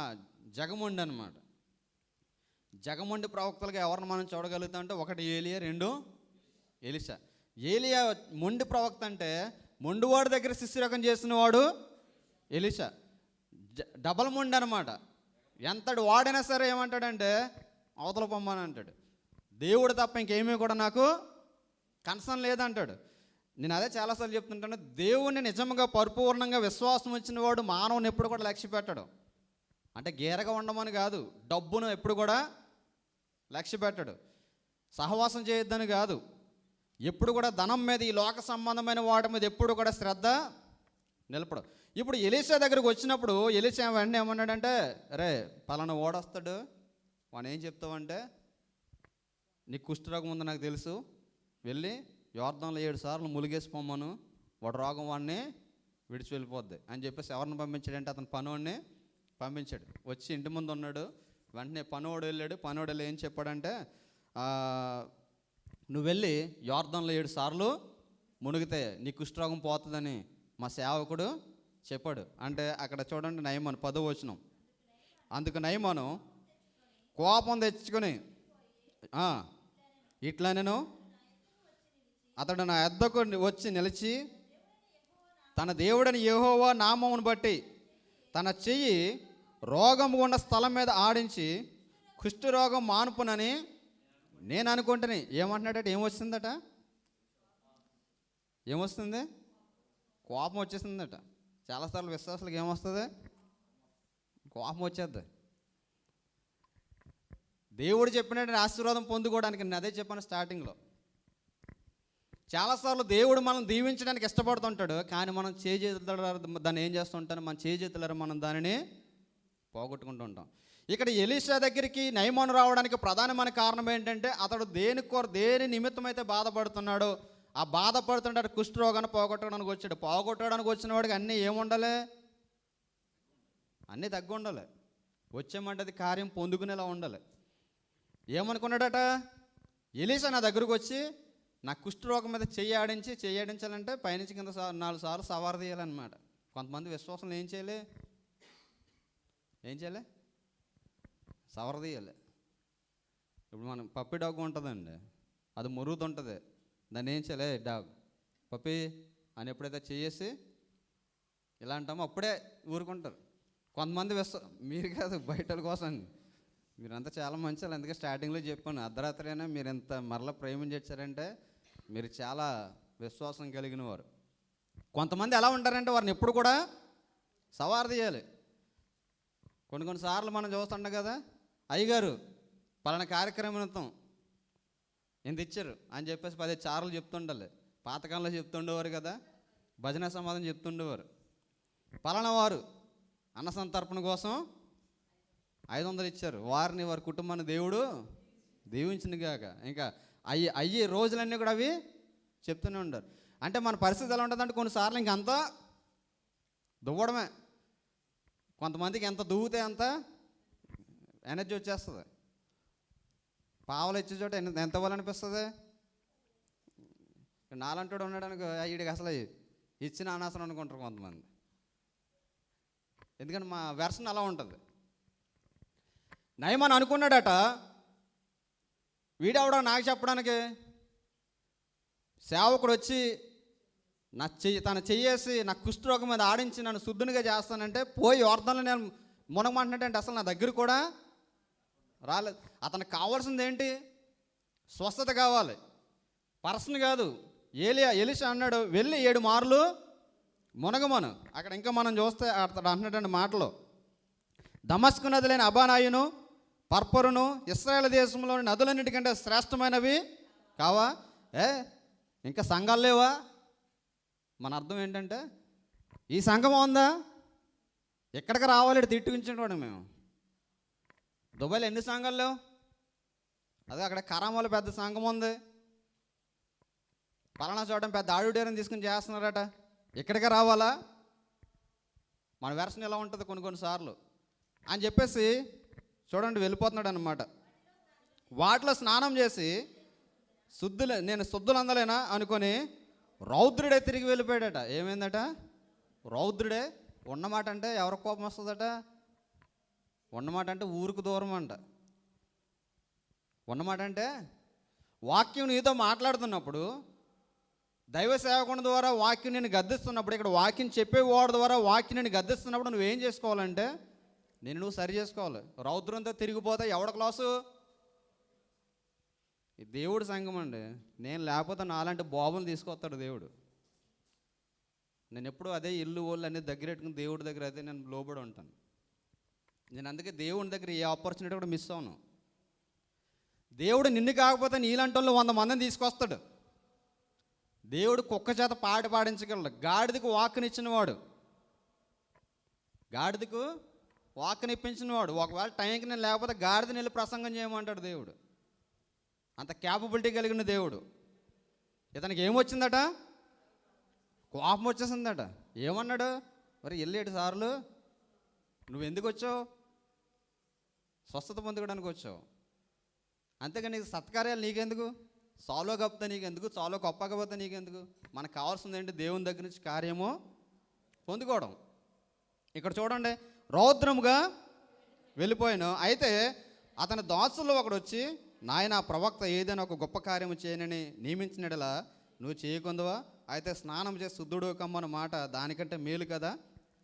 జగముండి అనమాట. జగముండి ప్రవక్తలుగా ఎవరిని మనం చూడగలుగుతాం అంటే, ఒకటి ఏలియా, 2 ఎలీషా. ఏలియా మొండి ప్రవక్త అంటే మొండివాడి దగ్గర శిష్యరకం చేసిన వాడు ఎలీషా. డబల్ మొండి అనమాట. ఎంతటి వాడైనా సరే ఏమంటాడంటే అవతల పొమ్మని అంటాడు. దేవుడు తప్ప ఇంకేమీ కూడా నాకు కన్సర్న్ లేదంటాడు. నేను అదే చాలాసార్లు చెప్తుంటాను, దేవుణ్ణి నిజంగా పరిపూర్ణంగా విశ్వాసం వచ్చిన వాడు మానవుని ఎప్పుడు కూడా లక్ష్య పెట్టడు. అంటే గేరగా ఉండమని కాదు, డబ్బును ఎప్పుడు కూడా లక్ష్య పెట్టడు. సహవాసం చేయొద్దని కాదు, ఎప్పుడు కూడా ధనం మీద, ఈ లోక సంబంధమైన వాటి మీద ఎప్పుడు కూడా శ్రద్ధ నిలపడు. ఇప్పుడు ఎలీషా దగ్గరకు వచ్చినప్పుడు ఎలీషా వెంటనే ఏమన్నాడంటే, రే పలానా ఓడొస్తాడు, వాడు ఏం చెప్తావంటే, నీకు కుష్ఠరోగం ఉందో నాకు తెలుసు, వెళ్ళి యోర్దాన్లో 7 సార్లు ములిగేసి పొమ్మను, వాడు రోగం వాడిని విడిచి వెళ్ళిపోద్ది అని చెప్పేసి ఎవరిని పంపించాడంటే అతను పనోడిని పంపించాడు. వచ్చి ఇంటి ముందు ఉన్నాడు. వెంటనే పనోడు వెళ్ళాడు. పనోడు వెళ్ళి ఏం చెప్పాడంటే, నువ్వు వెళ్ళి యోర్దాన్లో 7 సార్లు మునిగితే నీ కుష్ఠరోగం పోతుందని మా సేవకుడు చెప్పాడు. అంటే అక్కడ చూడండి, నయమాను 10వ వచనం. అందుకు నయమాను కోపం తెచ్చుకొని ఇట్లా నేను అతడు నా యొద్దకు వచ్చి నిలిచి తన దేవుడని యెహోవా నామమును బట్టి తన చెయ్యి రోగము ఉన్న స్థలం మీద ఆడించి కుష్ఠరోగం మానుపునని నేను అనుకుంటుని. ఏమంటున్నాడట? ఏమొస్తుందట? ఏమొస్తుంది? కోపం వచ్చేసిందట. చాలాసార్లు విశ్వాసాలకు ఏమొస్తుంది? కోపం వచ్చేద్ది. దేవుడు చెప్పినట్టు ఆశీర్వాదం పొందుకోవడానికి నేను అదే చెప్పాను స్టార్టింగ్లో. చాలాసార్లు దేవుడు మనం దీవించడానికి ఇష్టపడుతుంటాడు, కానీ మనం చేతులారా దాన్ని ఏం చేస్తుంటాను? మన చేతులారా మనం దానిని పోగొట్టుకుంటూ ఉంటాం. ఇక్కడ ఎలీషా దగ్గరికి నయమాను రావడానికి ప్రధానమైన కారణం ఏంటంటే, అతడు దేని నిమిత్తం అయితే బాధపడుతున్నాడో ఆ బాధపడుతుంటాడు కుష్ఠరోగాన్ని పోగొట్టడానికి వచ్చాడు. పోగొట్టడానికి వచ్చిన వాడికి అన్నీ ఏముండాలి? అన్నీ తగ్గి ఉండాలి. వచ్చేమంటే అది కార్యం పొందుకునేలా ఉండాలి. ఏమనుకున్నాడట? ఎలీషా నా దగ్గరకు వచ్చి నా కుష్ఠరోగం మీద చెయ్యాడించాలంటే పైనుంచి కింద 4 సార్లు సవారు తీయాలన్నమాట. కొంతమంది విశ్వాసంలో ఏం చేయాలి? సవర తీయాలి. ఇప్పుడు మనం పప్పి డాగ్ ఉంటుందండి, అది మురుగుతుంటుంది. దాన్ని ఏం చేయాలి? డాగ్ పప్పి అని ఎప్పుడైతే చేసి ఇలా అంటామో అప్పుడే ఊరుకుంటారు. కొంతమంది మీరు కాదు, బయట కోసం మీరంతా చాలా మంచి వాళ్ళు. అందుకే స్టార్టింగ్లో చెప్పాను, అర్ధరాత్రి అయినా మీరు ఎంత మరలా ప్రేమ చేశారంటే మీరు చాలా విశ్వాసం కలిగిన వారు. కొంతమంది ఎలా ఉంటారంటే వారిని ఎప్పుడు కూడా సవారు తీయాలి. కొన్నిసార్లు మనం చూస్తుంటాం కదా, అయ్యగారు పలానా కార్యక్రమం ఎంత ఇచ్చారు అని చెప్పేసి 10 చార్లు చెప్తుండాలి. పాతకాలంలో చెప్తుండేవారు కదా, భజన సమాధానం చెప్తుండేవారు. పలానా వారు అన్న సంతర్పణ కోసం 500 ఇచ్చారు, వారిని వారి కుటుంబాన్ని దేవుడు దీవించింది కాక. ఇంకా అయ్యి రోజులన్నీ కూడా అవి చెప్తూనే ఉంటారు. అంటే మన పరిస్థితి ఎలా ఉంటుందంటే కొన్నిసార్లు ఇంకంతా దువ్వడమే. కొంతమందికి ఎంత దువ్వుతే అంత ఎనర్జీ వచ్చేస్తుంది. పావలు ఇచ్చే చోట ఎంత ఇవ్వాలనిపిస్తుంది. నాలంటాడు ఉన్నాడానికి వీడికి అసలు ఇచ్చిన అనవసరం అనుకుంటారు కొంతమంది. ఎందుకంటే మా వెర్షన్ అలా ఉంటుంది. నయమని అనుకున్నాడట, వీడెవడో నాకు చెప్పడానికి. సేవకుడు వచ్చి తన చెయ్యేసి నా కుష్ఠరోగం మీద ఆడించి నన్ను శుద్ధునిగా చేస్తానంటే పోయి యోర్దాన్లో నేను మునగమంటున్నాడంటే అసలు నా దగ్గర కూడా రాలేదు. అతనికి కావాల్సింది ఏంటి? స్వస్థత కావాలి, పర్సన్ కాదు. ఎలీషా అన్నాడు, వెళ్ళి 7 మార్లు మునగమను. అక్కడ ఇంకా మనం చూస్తే అతడు అంటున్నటువంటి మాటలు, దమస్కు నదులైన అబానాయును పర్పరును ఇశ్రాయేలు దేశంలోని నదులన్నిటికంటే శ్రేష్టమైనవి కావా? ఇంకా సంఘాలు లేవా? మన అర్థం ఏంటంటే ఈ సంఘం ఉందా? ఎక్కడికి రావాలి తిట్టుకుంటున్నాడు మేము. దుబాయ్లో ఎన్ని సంఘాలు లేవు? అదే అక్కడ కరామాలో పెద్ద సంఘం ఉంది, పలానా చోట పెద్ద ఆడిటోరియం తీసుకుని చేస్తున్నారట. ఎక్కడికి రావాలా? మన వెర్షన్ ఎలా ఉంటుంది కొన్నిసార్లు అని చెప్పేసి చూడండి వెళ్ళిపోతున్నాడు అనమాట. వాటిలో స్నానం చేసి నేను శుద్ధులు అందలేనా అనుకొని రౌద్రుడే తిరిగి వెళ్ళిపోయాడట. ఏమైందట? రౌద్రుడే. ఉన్నమాట అంటే ఎవరి కోపం వస్తుందట? ఉన్నమాట అంటే ఊరికి దూరం అంట. ఉన్నమాట అంటే వాక్యం నీతో మాట్లాడుతున్నప్పుడు, దైవ సేవకుని ద్వారా వాక్యం నేను గద్దిస్తున్నప్పుడు, ఇక్కడ వాక్యం చెప్పేవాడి ద్వారా వాక్యం నేను గద్దిస్తున్నప్పుడు నువ్వేం చేసుకోవాలంటే నువ్వు సరి చేసుకోవాలి. రౌద్రంతో తిరిగిపోతే ఎవడ క్లాసు? ఈ దేవుడు సంఘం అండి. నేను లేకపోతే నాలాంటి బాబుని తీసుకొస్తాడు దేవుడు. నేను ఎప్పుడు అదే ఇల్లు వాళ్ళు అనేది దగ్గర పెట్టుకుని దేవుడి దగ్గర అయితే నేను లోబడి ఉంటాను. నేను అందుకే దేవుని దగ్గర ఏ ఆపర్చునిటీ కూడా మిస్ అవును. దేవుడు నిన్ను కాకపోతే నీలాంటి వాళ్ళు 100 మందిని తీసుకొస్తాడు. దేవుడు కుక్క చేత పాడించగలడు. గాడిదకు వాక్కునిచ్చినవాడు, గాడిదకు వాక్కునిప్పించినవాడు. ఒకవేళ టైంకి నేను లేకపోతే గాడిదని వెళ్ళి ప్రసంగం చేయమంటాడు దేవుడు. అంత క్యాపబిలిటీ కలిగిన దేవుడు. ఇతనికి ఏమొచ్చిందట? కోపం వచ్చేసిందట. ఏమన్నాడు? మరి 7 సార్లు నువ్వు ఎందుకు వచ్చావు? స్వస్థత పొందుకోవడానికి వచ్చావు. అంతేగాని నీకు సత్కార్యాలు నీకెందుకు? సాలో గొప్ప నీకెందుకు? సాలో గొప్పకపోతే నీకెందుకు? మనకు కావాల్సింది ఏంటి? దేవుని దగ్గర నుంచి కార్యము పొందుకోవడం. ఇక్కడ చూడండి, రౌద్రముగా వెళ్ళిపోయాను. అయితే అతని దాసుల్లో ఒకడు వచ్చి, నాయన ప్రవక్త ఏదైనా ఒక గొప్ప కార్యము చేయనని నియమించినట్లా నువ్వు చేయకుందవా? అయితే స్నానం చేసి శుద్ధుడు కమ్మన్న మాట దానికంటే మేలు కదా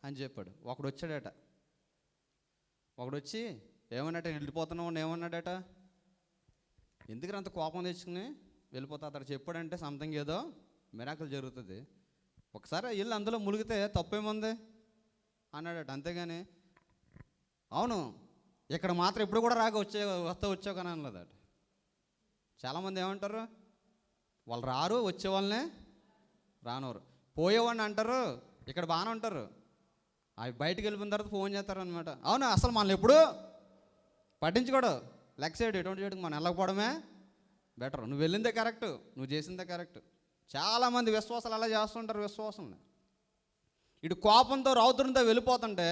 అని చెప్పాడు. ఒకడు వచ్చాడట. ఒకడు వచ్చి ఏమన్నట్టు వెళ్ళిపోతున్నావు ఏమన్నాడట? ఎందుకు అంత కోపం తెచ్చుకుని వెళ్ళిపోతా? అతడు చెప్పాడంటే సంథింగ్ ఏదో మిరాకిల్ జరుగుతుంది. ఒకసారి ఇల్లు అందులో ములిగితే తప్పేముంది అన్నాడట. అంతేగాని అవును ఇక్కడ మాత్రం ఇప్పుడు కూడా వచ్చావు కానీ అనలేదట. చాలామంది ఏమంటారు? వాళ్ళు రారు, వచ్చే వాళ్ళనే రానోరు. పోయేవాడిని అంటారు, ఇక్కడ బాగానే ఉంటారు. అవి బయటకు వెళ్ళిపోయిన తర్వాత ఫోన్ చేస్తారు అనమాట. అవును అసలు మనల్ని ఎప్పుడు పట్టించుకోడు. లెగ్ సైడ్ ఎటువంటి చేయడానికి మనం వెళ్ళకపోవడమే బెటర్. నువ్వు వెళ్ళిందే కరెక్ట్, నువ్వు చేసిందే కరెక్ట్. చాలామంది విశ్వాసాలు అలా చేస్తుంటారు. విశ్వాసం ఇటు కోపంతో రౌద్రంతో వెళ్ళిపోతుంటే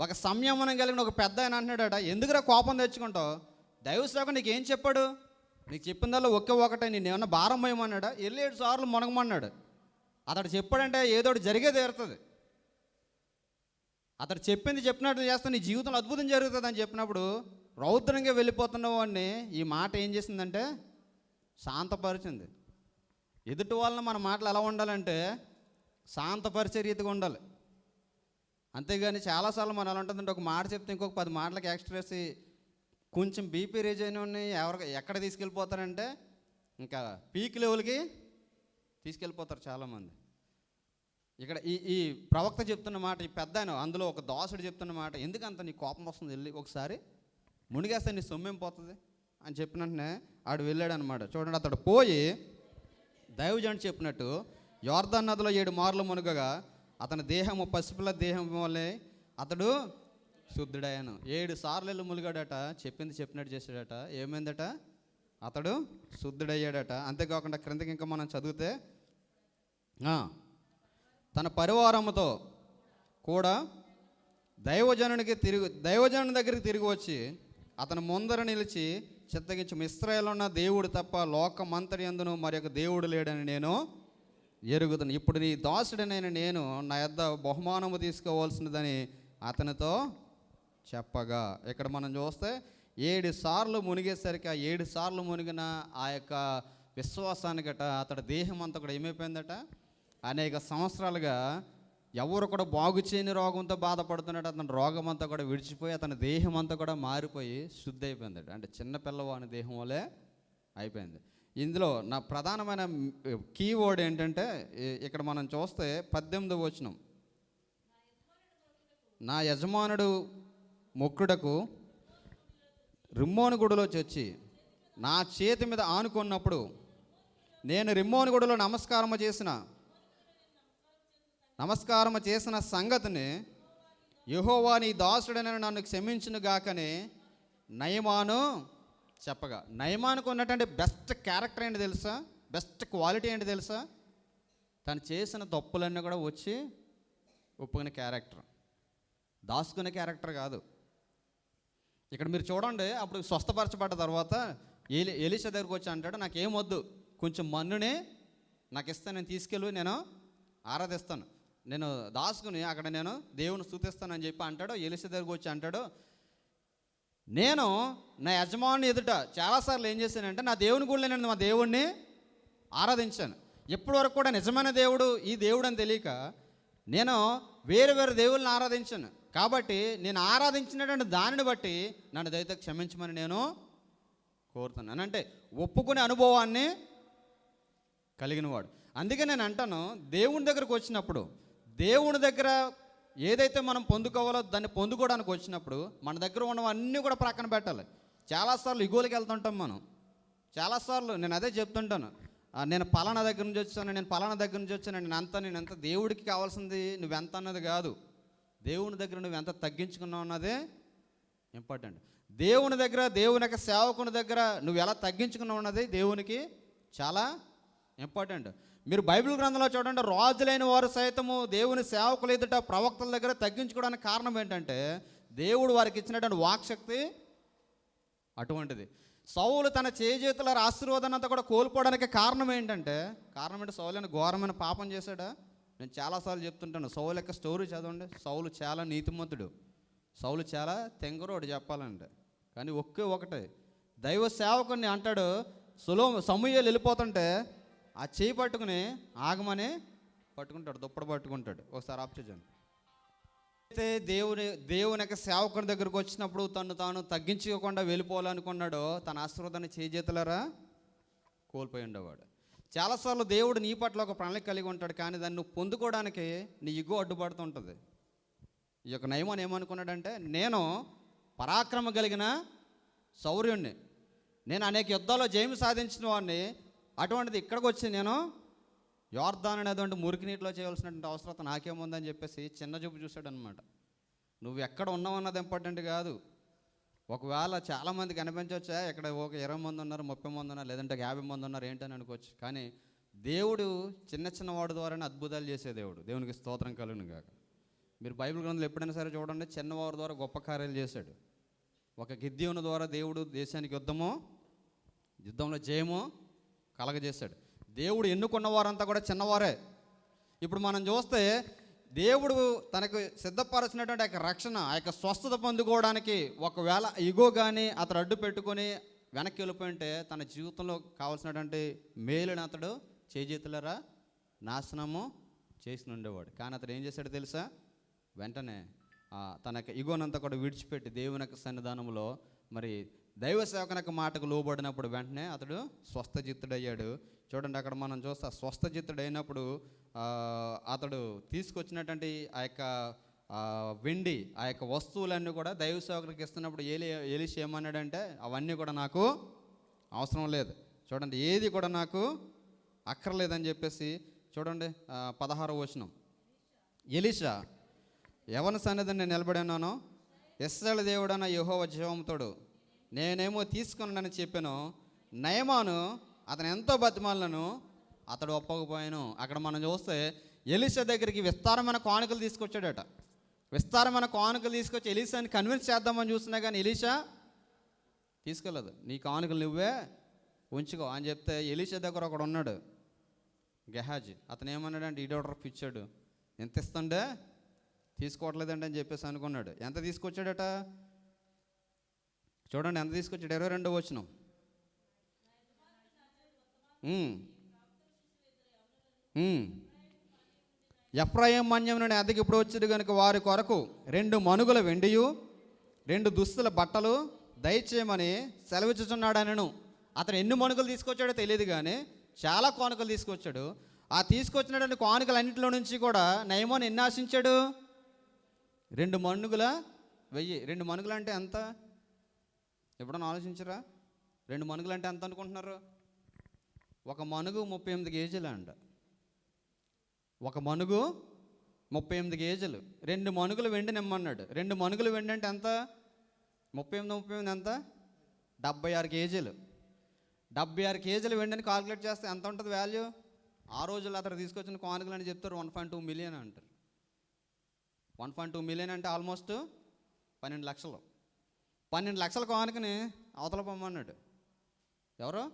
ఒక సంయమనం కలిగిన ఒక పెద్ద ఆయన అంటున్నాడట, ఎందుకురా కోపం తెచ్చుకుంటావు? దైవ సేవకుడు నీకు ఏం చెప్పాడు? నీకు చెప్పిందల్లా ఒకటే, నేను ఏమన్నా భారం పోయమన్నాడా? 7 సార్లు మునగమన్నాడు. అతడు చెప్పాడంటే ఏదో జరిగే తీరుతుంది. అతడు చెప్పింది చెప్పినట్లు చేస్తే నీ జీవితంలో అద్భుతం జరుగుతుంది అని చెప్పినప్పుడు రౌద్రంగా వెళ్ళిపోతున్న వాడిని ఈ మాట ఏం చేసిందంటే శాంతపరిచింది. ఎదుటి వాళ్ళని మన మాటలు ఎలా ఉండాలంటే శాంతపరిచే రీతిగా ఉండాలి. అంతేగాని చాలాసార్లు మనం ఎలా ఉంటుందంటే ఒక మాట చెప్తే ఇంకొక 10 మాటలకు ఎక్స్ట్రా వేసి కొంచెం బీపీ రేజ్ అయిన ఎక్కడ తీసుకెళ్ళిపోతారంటే ఇంకా పీక్ లెవెల్కి తీసుకెళ్ళిపోతారు చాలామంది. ఇక్కడ ఈ ప్రవక్త చెప్తున్న మాట, ఈ పెద్ద ఆయన అందులో ఒక దాసుడు చెప్తున్న మాట, ఎందుకంత నీ కోపం వస్తుంది? వెళ్ళి ఒకసారి మునిగేస్తే నీ సొమ్మేం పోతుంది అని చెప్పిన వెంటనే ఆడు వెళ్ళాడు అనమాట. చూడండి, అతడు పోయి దైవజనుడు చెప్పినట్టు యోర్దాను నదిలో 7 మార్లు మునుగగా అతని దేహము పసిపిల్ల దేహం వల్లే అతడు శుద్ధుడయ్యాను. 7 సార్లు వెళ్ళి మునిగాడట. చెప్పింది చెప్పినట్టు చేశాడట. ఏమైందట? అతడు శుద్ధుడయ్యాడట. అంతేకాకుండా క్రిందకి ఇంకా మనం చదివితే తన పరివారముతో కూడా దైవజనుని దగ్గరికి తిరిగి వచ్చి అతని ముందర నిలిచి చిత్తగించి, ఇశ్రాయేలులో ఉన్న దేవుడు తప్ప లోకమంతటి యందును మరి యొక్క దేవుడు లేడని నేను ఎరుగుతాను. ఇప్పుడు నీ దాసుడనైన నేను నా యొద్ద బహుమానము తీసుకోవాల్సినదని అతనితో చెప్పగా, ఇక్కడ మనం చూస్తే 7 సార్లు మునిగేసరికి ఆ 7 సార్లు మునిగిన ఆ యొక్క విశ్వాసానికట అతడి దేహం అంతా కూడా ఏమైపోయిందట, అనేక సంవత్సరాలుగా ఎవరు కూడా బాగు చేయని రోగంతో బాధపడుతున్నాడు. అతని రోగం అంతా కూడా విడిచిపోయి అతని దేహం అంతా కూడా మారిపోయి శుద్ధి అయిపోయిందట. అంటే చిన్న పిల్లవాని దేహం వల్లే అయిపోయింది. ఇందులో నా ప్రధానమైన కీవర్డ్ ఏంటంటే, ఇక్కడ మనం చూస్తే 18వ వచనం, నా యజమానుడు మొక్కుడకు రిమ్మోను గుడిలో చచ్చి నా చేతి మీద ఆనుకున్నప్పుడు నేను రిమ్మోను గుడిలో నమస్కారం చేసిన సంగతిని యెహోవా నీ దాసుడని నన్ను క్షమించును గాకని నయమాను చెప్పగా, నయమానుకు ఉన్నటువంటి బెస్ట్ క్యారెక్టర్ ఏంటి తెలుసా, బెస్ట్ క్వాలిటీ ఏంటి తెలుసా, తను చేసిన తప్పులన్నీ కూడా వచ్చి ఒప్పుకునే క్యారెక్టర్, దాచుకునే క్యారెక్టర్ కాదు. ఇక్కడ మీరు చూడండి, అప్పుడు స్వస్థపరచబడ్డ తర్వాత ఎలీషా దగ్గరకు వచ్చి అంటాడు, నాకేమొద్దు, కొంచెం మన్నునే నాకు ఇస్తే నేను తీసుకెళ్ళి నేను ఆరాధిస్తాను, నేను దాసుకుని అక్కడ నేను దేవుని స్తుతిస్తానని చెప్పి అంటాడు. ఎలీషా దగ్గరకు వచ్చి అంటాడు, నేను నా యజమాని ఎదుట చాలాసార్లు ఏం చేశానంటే నా దేవుని కూడా నేను మా దేవుణ్ణి ఆరాధించాను. ఎప్పటి వరకు కూడా నిజమైన దేవుడు ఈ దేవుడు అని తెలియక నేను వేరే దేవుళ్ళని ఆరాధించాను. కాబట్టి నేను ఆరాధించినటువంటి దానిని బట్టి నన్ను దయతో క్షమించమని నేను కోరుతున్నాను. అంటే ఒప్పుకునే అనుభవాన్ని కలిగినవాడు. అందుకే నేను అంటాను, దేవుని దగ్గరకు వచ్చినప్పుడు, దేవుని దగ్గర ఏదైతే మనం పొందుకోవాలో దాన్ని పొందుకోవడానికి వచ్చినప్పుడు మన దగ్గర ఉన్నవన్నీ కూడా ప్రక్కన పెట్టాలి. చాలాసార్లు ఇగోలకి వెళ్తుంటాం మనం. చాలాసార్లు నేను అదే చెప్తుంటాను, నేను పలానా దగ్గర నుంచి వచ్చాను, నేను పలానా దగ్గర నుంచి వచ్చాను, నేను ఎంత దేవుడికి కావాల్సింది నువ్వెంత అన్నది కాదు, దేవుని దగ్గర నువ్వు ఎంత తగ్గించుకున్నావు అన్నదే ఇంపార్టెంట్. దేవుని దగ్గర, దేవుని యొక్క సేవకుని దగ్గర నువ్వు ఎలా తగ్గించుకున్నావు అన్నది దేవునికి చాలా ఇంపార్టెంట్. మీరు బైబిల్ గ్రంథంలో చూడండి, రాజులైన వారు సైతము దేవుని సేవకుల ఎదుట ప్రవక్తల దగ్గర తగ్గించుకోవడానికి కారణం ఏంటంటే దేవుడు వారికి ఇచ్చినటువంటి వాక్శక్తి అటువంటిది. సౌలు తన చేజేతుల ఆశీర్వాదాన్ని అంతా కూడా కోల్పోవడానికి కారణం ఏంటంటే సౌలు ఘోరమైన పాపం చేశాడా? నేను చాలాసార్లు చెప్తుంటాను, సౌలు యొక్క స్టోరీ చదవండి. సౌలు చాలా నీతిమంతుడు, సౌలు చాలా తెంగరోడు చెప్పాలంటే. కానీ ఒకటే దైవ సేవకుని అంటాడు, సమూయేలు వెళ్ళిపోతుంటే ఆ చేయి పట్టుకుని ఆగమని పట్టుకుంటాడు, దుప్పడు పట్టుకుంటాడు. ఒకసారి ఆప్ చేయండి. అయితే దేవుని యొక్క సేవకుని దగ్గరకు వచ్చినప్పుడు తాను తగ్గించుకోకుండా వెళ్ళిపోవాలనుకున్నాడో తన ఆశీర్వాదాన్ని చేజేతులరా కోల్పోయి ఉండేవాడు. చాలాసార్లు దేవుడు నీ పట్ల ఒక ప్రణాళిక కలిగి ఉంటాడు, కానీ దాన్ని నువ్వు పొందుకోవడానికి నీ ఇగో అడ్డుపడుతుంటుంది. ఈ యొక్క నయమాన్ ఏమనుకున్నాడంటే, నేను పరాక్రమ కలిగిన శౌర్యుణ్ణి, నేను అనేక యుద్ధాల్లో జయం సాధించిన వాడిని, అటువంటిది ఇక్కడికి వచ్చి నేను యోర్దాను అనేటువంటి మురికి నీటిలో చేయవలసినటువంటి అవసరం నాకేముందని చెప్పేసి చిన్న చూపు చూశాడు అనమాట. నువ్వు ఎక్కడ ఉన్నావు అన్నది ఇంపార్టెంట్ కాదు. ఒకవేళ చాలామందికి అనిపించవచ్చా, ఇక్కడ ఒక 20 మంది ఉన్నారు, 30 మంది ఉన్నారు, లేదంటే 50 మంది ఉన్నారు ఏంటని అనుకోవచ్చు. కానీ దేవుడు చిన్న వాడి ద్వారానే అద్భుతాలు చేసే దేవుడు. దేవునికి స్తోత్రం కలుగును గాక. మీరు బైబిల్ గ్రంథంలో ఎప్పుడైనా సరే చూడండి, చిన్నవారి ద్వారా గొప్ప కార్యాలు చేశాడు. ఒక గిద్యోను ద్వారా దేవుడు దేశానికి యుద్ధంలో జయము కలగజేశాడు. దేవుడు ఎన్నుకున్న వారంతా కూడా చిన్నవారే. ఇప్పుడు మనం చూస్తే దేవుడు తనకు సిద్ధపరచినటువంటి ఆ యొక్క రక్షణ, ఆ యొక్క స్వస్థత పొందుకోవడానికి ఒకవేళ ఇగో కానీ అతడు అడ్డు పెట్టుకొని వెనక్కి వెళ్ళిపోయింటే తన జీవితంలో కావాల్సినటువంటి మేలుని అతడు చేజేతులరా నాశనము చేసి ఉండేవాడు. కానీ అతడు ఏం చేశాడు తెలుసా? వెంటనే తన యొక్క ఇగోనంతా కూడా విడిచిపెట్టి దేవుని యొక్క సన్నిధానంలో మరి దైవ సేవకుని మాటకు లోబడినప్పుడు వెంటనే అతడు స్వస్థజిత్తుడయ్యాడు. చూడండి, అక్కడ మనం చూస్తే స్వస్థజిత్తుడైనప్పుడు అతడు తీసుకొచ్చినటువంటి ఆ యొక్క వెండి, ఆ యొక్క వస్తువులన్నీ కూడా దైవ సేవకులకు ఇస్తున్నప్పుడు ఎలీషా ఏమన్నాడంటే, అవన్నీ కూడా నాకు అవసరం లేదు, చూడండి ఏది కూడా నాకు అక్కర్లేదని చెప్పేసి. చూడండి 16వ వచనం, ఎలీషా ఎవరి సన్నిధిని నేను నిలబడి ఉన్నానో ఇశ్రాయేలు దేవుడన్న యెహోవా జీవంతోడు నేనేమో తీసుకున్నానని చెప్పాను. నయమాను అతను ఎంతో బతిమాలను, అతడు ఒప్పకపోయాను. అక్కడ మనం చూస్తే ఎలీషా దగ్గరికి విస్తారమైన కానుకలు తీసుకొచ్చాడట. విస్తారమైన కానుకలు తీసుకొచ్చి ఎలీషాని కన్విన్స్ చేద్దామని చూస్తున్నా కానీ ఎలీషా తీసుకెళ్ళదు. నీ కానుకలు నువ్వే ఉంచుకో అని చెప్తే ఎలీషా దగ్గర ఒకడు ఉన్నాడు, గెహాజీ. అతను ఏమన్నాడంటే, ఈడోడర్ ఇచ్చాడు, ఎంత ఇస్తుండే తీసుకోవట్లేదండి అని చెప్పేసి అనుకున్నాడు. ఎంత తీసుకొచ్చాడట చూడండి, ఎంత తీసుకొచ్చాడు. 22వ వచనం. ఎఫ్రాయిం మన్యం నుండి అద్దెకి ఇప్పుడు వచ్చేది కనుక వారి కొరకు 2 మనుగుల వెండియు 2 దుస్తుల బట్టలు దయచేయమని సెలవిచ్చుచున్నాడనను. అతను ఎన్ని మనుగులు తీసుకొచ్చాడో తెలియదు కానీ చాలా కానుకలు తీసుకొచ్చాడు. ఆ తీసుకొచ్చినటువంటి కానుకలన్నింటిలో నుంచి కూడా నయమాను ఎన్ని ఆశించాడు? 2 మనుగుల వెయ్యి. 2 మనుగులు అంటే ఎంత? ఎప్పుడన్నా ఆలోచించరా? 2 మనుగులు అంటే ఎంత అనుకుంటున్నారు? ఒక మనుగు 38 కేజీలు అంట. ఒక మనుగు 38 కేజీలు. 2 మనుగులు వెండి నిమ్మన్నాడు. 2 మనుగులు వెండి అంటే ఎంత? 38 ఎంత? 76 కేజీలు. 76 కేజీలు వెండిని కాల్కులేట్ చేస్తే ఎంత ఉంటుంది వాల్యూ? ఆ రోజుల్లో అతను తీసుకొచ్చిన కానుకలు అని చెప్తారు 1.2 మిలియన్ అంటారు. 1.2 మిలియన్ అంటే ఆల్మోస్ట్ 12 లక్షలు. 12 లక్షల కానుకని అవతల పొమ్మన్నాడు. ఎవరు?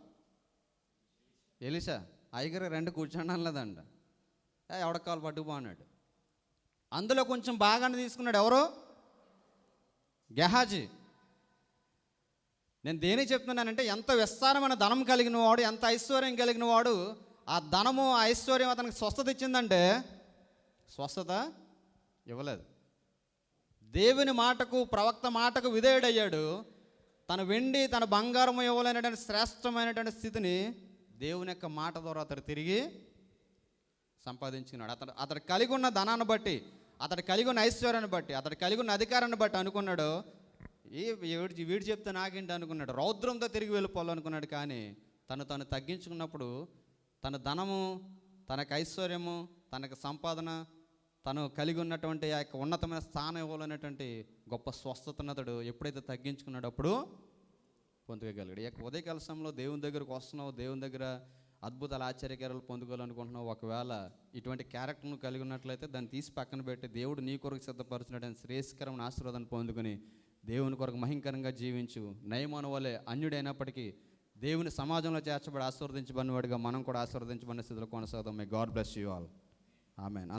ఎలీషా. అయ్యగారు 2 కూర్చోండి అనలేదంట. ఎవడ కాలు పట్టుకుపో అన్నాడు. అందులో కొంచెం బాగానే తీసుకున్నాడు. ఎవరు? గెహాజీ. నేను దేనికి చెప్తున్నానంటే, ఎంత విస్తారమైన ధనం కలిగిన వాడు, ఎంత ఐశ్వర్యం కలిగిన వాడు, ఆ ధనము ఆ ఐశ్వర్యం అతనికి స్వస్థత ఇచ్చిందంటే స్వస్థత ఇవ్వలేదు. దేవుని మాటకు, ప్రవక్త మాటకు విధేయుడయ్యాడు. తన వెండి తన బంగారం ఇవ్వలేనటువంటి శ్రేష్టమైనటువంటి స్థితిని దేవుని యొక్క మాట ద్వారా అతడు తిరిగి సంపాదించుకున్నాడు. అతడు కలిగి ఉన్న ధనాన్ని బట్టి, అతడు కలిగి ఉన్న ఐశ్వర్యాన్ని బట్టి, అతడు కలిగి ఉన్న అధికారాన్ని బట్టి అనుకున్నాడు, వీడు చెప్తే నాకేంటి అనుకున్నాడు. రౌద్రంతో తిరిగి వెళ్ళిపోవాలనుకున్నాడు. కానీ తను తగ్గించుకున్నప్పుడు తన ధనము, తనకు ఐశ్వర్యము, తనకు సంపాదన, తను కలిగి ఉన్నటువంటి ఆ యొక్క ఉన్నతమైన స్థానం ఇవ్వాలనేటువంటి గొప్ప స్వస్థతను అతడు ఎప్పుడైతే తగ్గించుకున్నాడో అప్పుడు పొందుకోగలిగాడు. ఈ యొక్క ఉదయకాల సమయంలో దేవుని దగ్గరకు వస్తున్నావు, దేవుని దగ్గర అద్భుతాలు ఆశ్చర్యకారాలు పొందుకోవాలనుకుంటున్నావు. ఒకవేళ ఇటువంటి క్యారెక్టర్ను కలిగి ఉన్నట్లయితే దాన్ని తీసి పక్కన పెట్టి దేవుడు నీ కొరకు సిద్ధపరుచున్నటువంటి శ్రేయస్కరమైన ఆశీర్వాదాన్ని పొందుకొని దేవుని కొరకు మహింకరంగా జీవించు. నయమాను వలె అన్యుడైనప్పటికీ దేవుని సమాజంలో చేర్చబడి ఆశీర్వదించబడినవాడిగా మనం కూడా ఆశీర్వదించబడిన స్థితిలో కొనసాగుదాం. May God bless you all. Amen.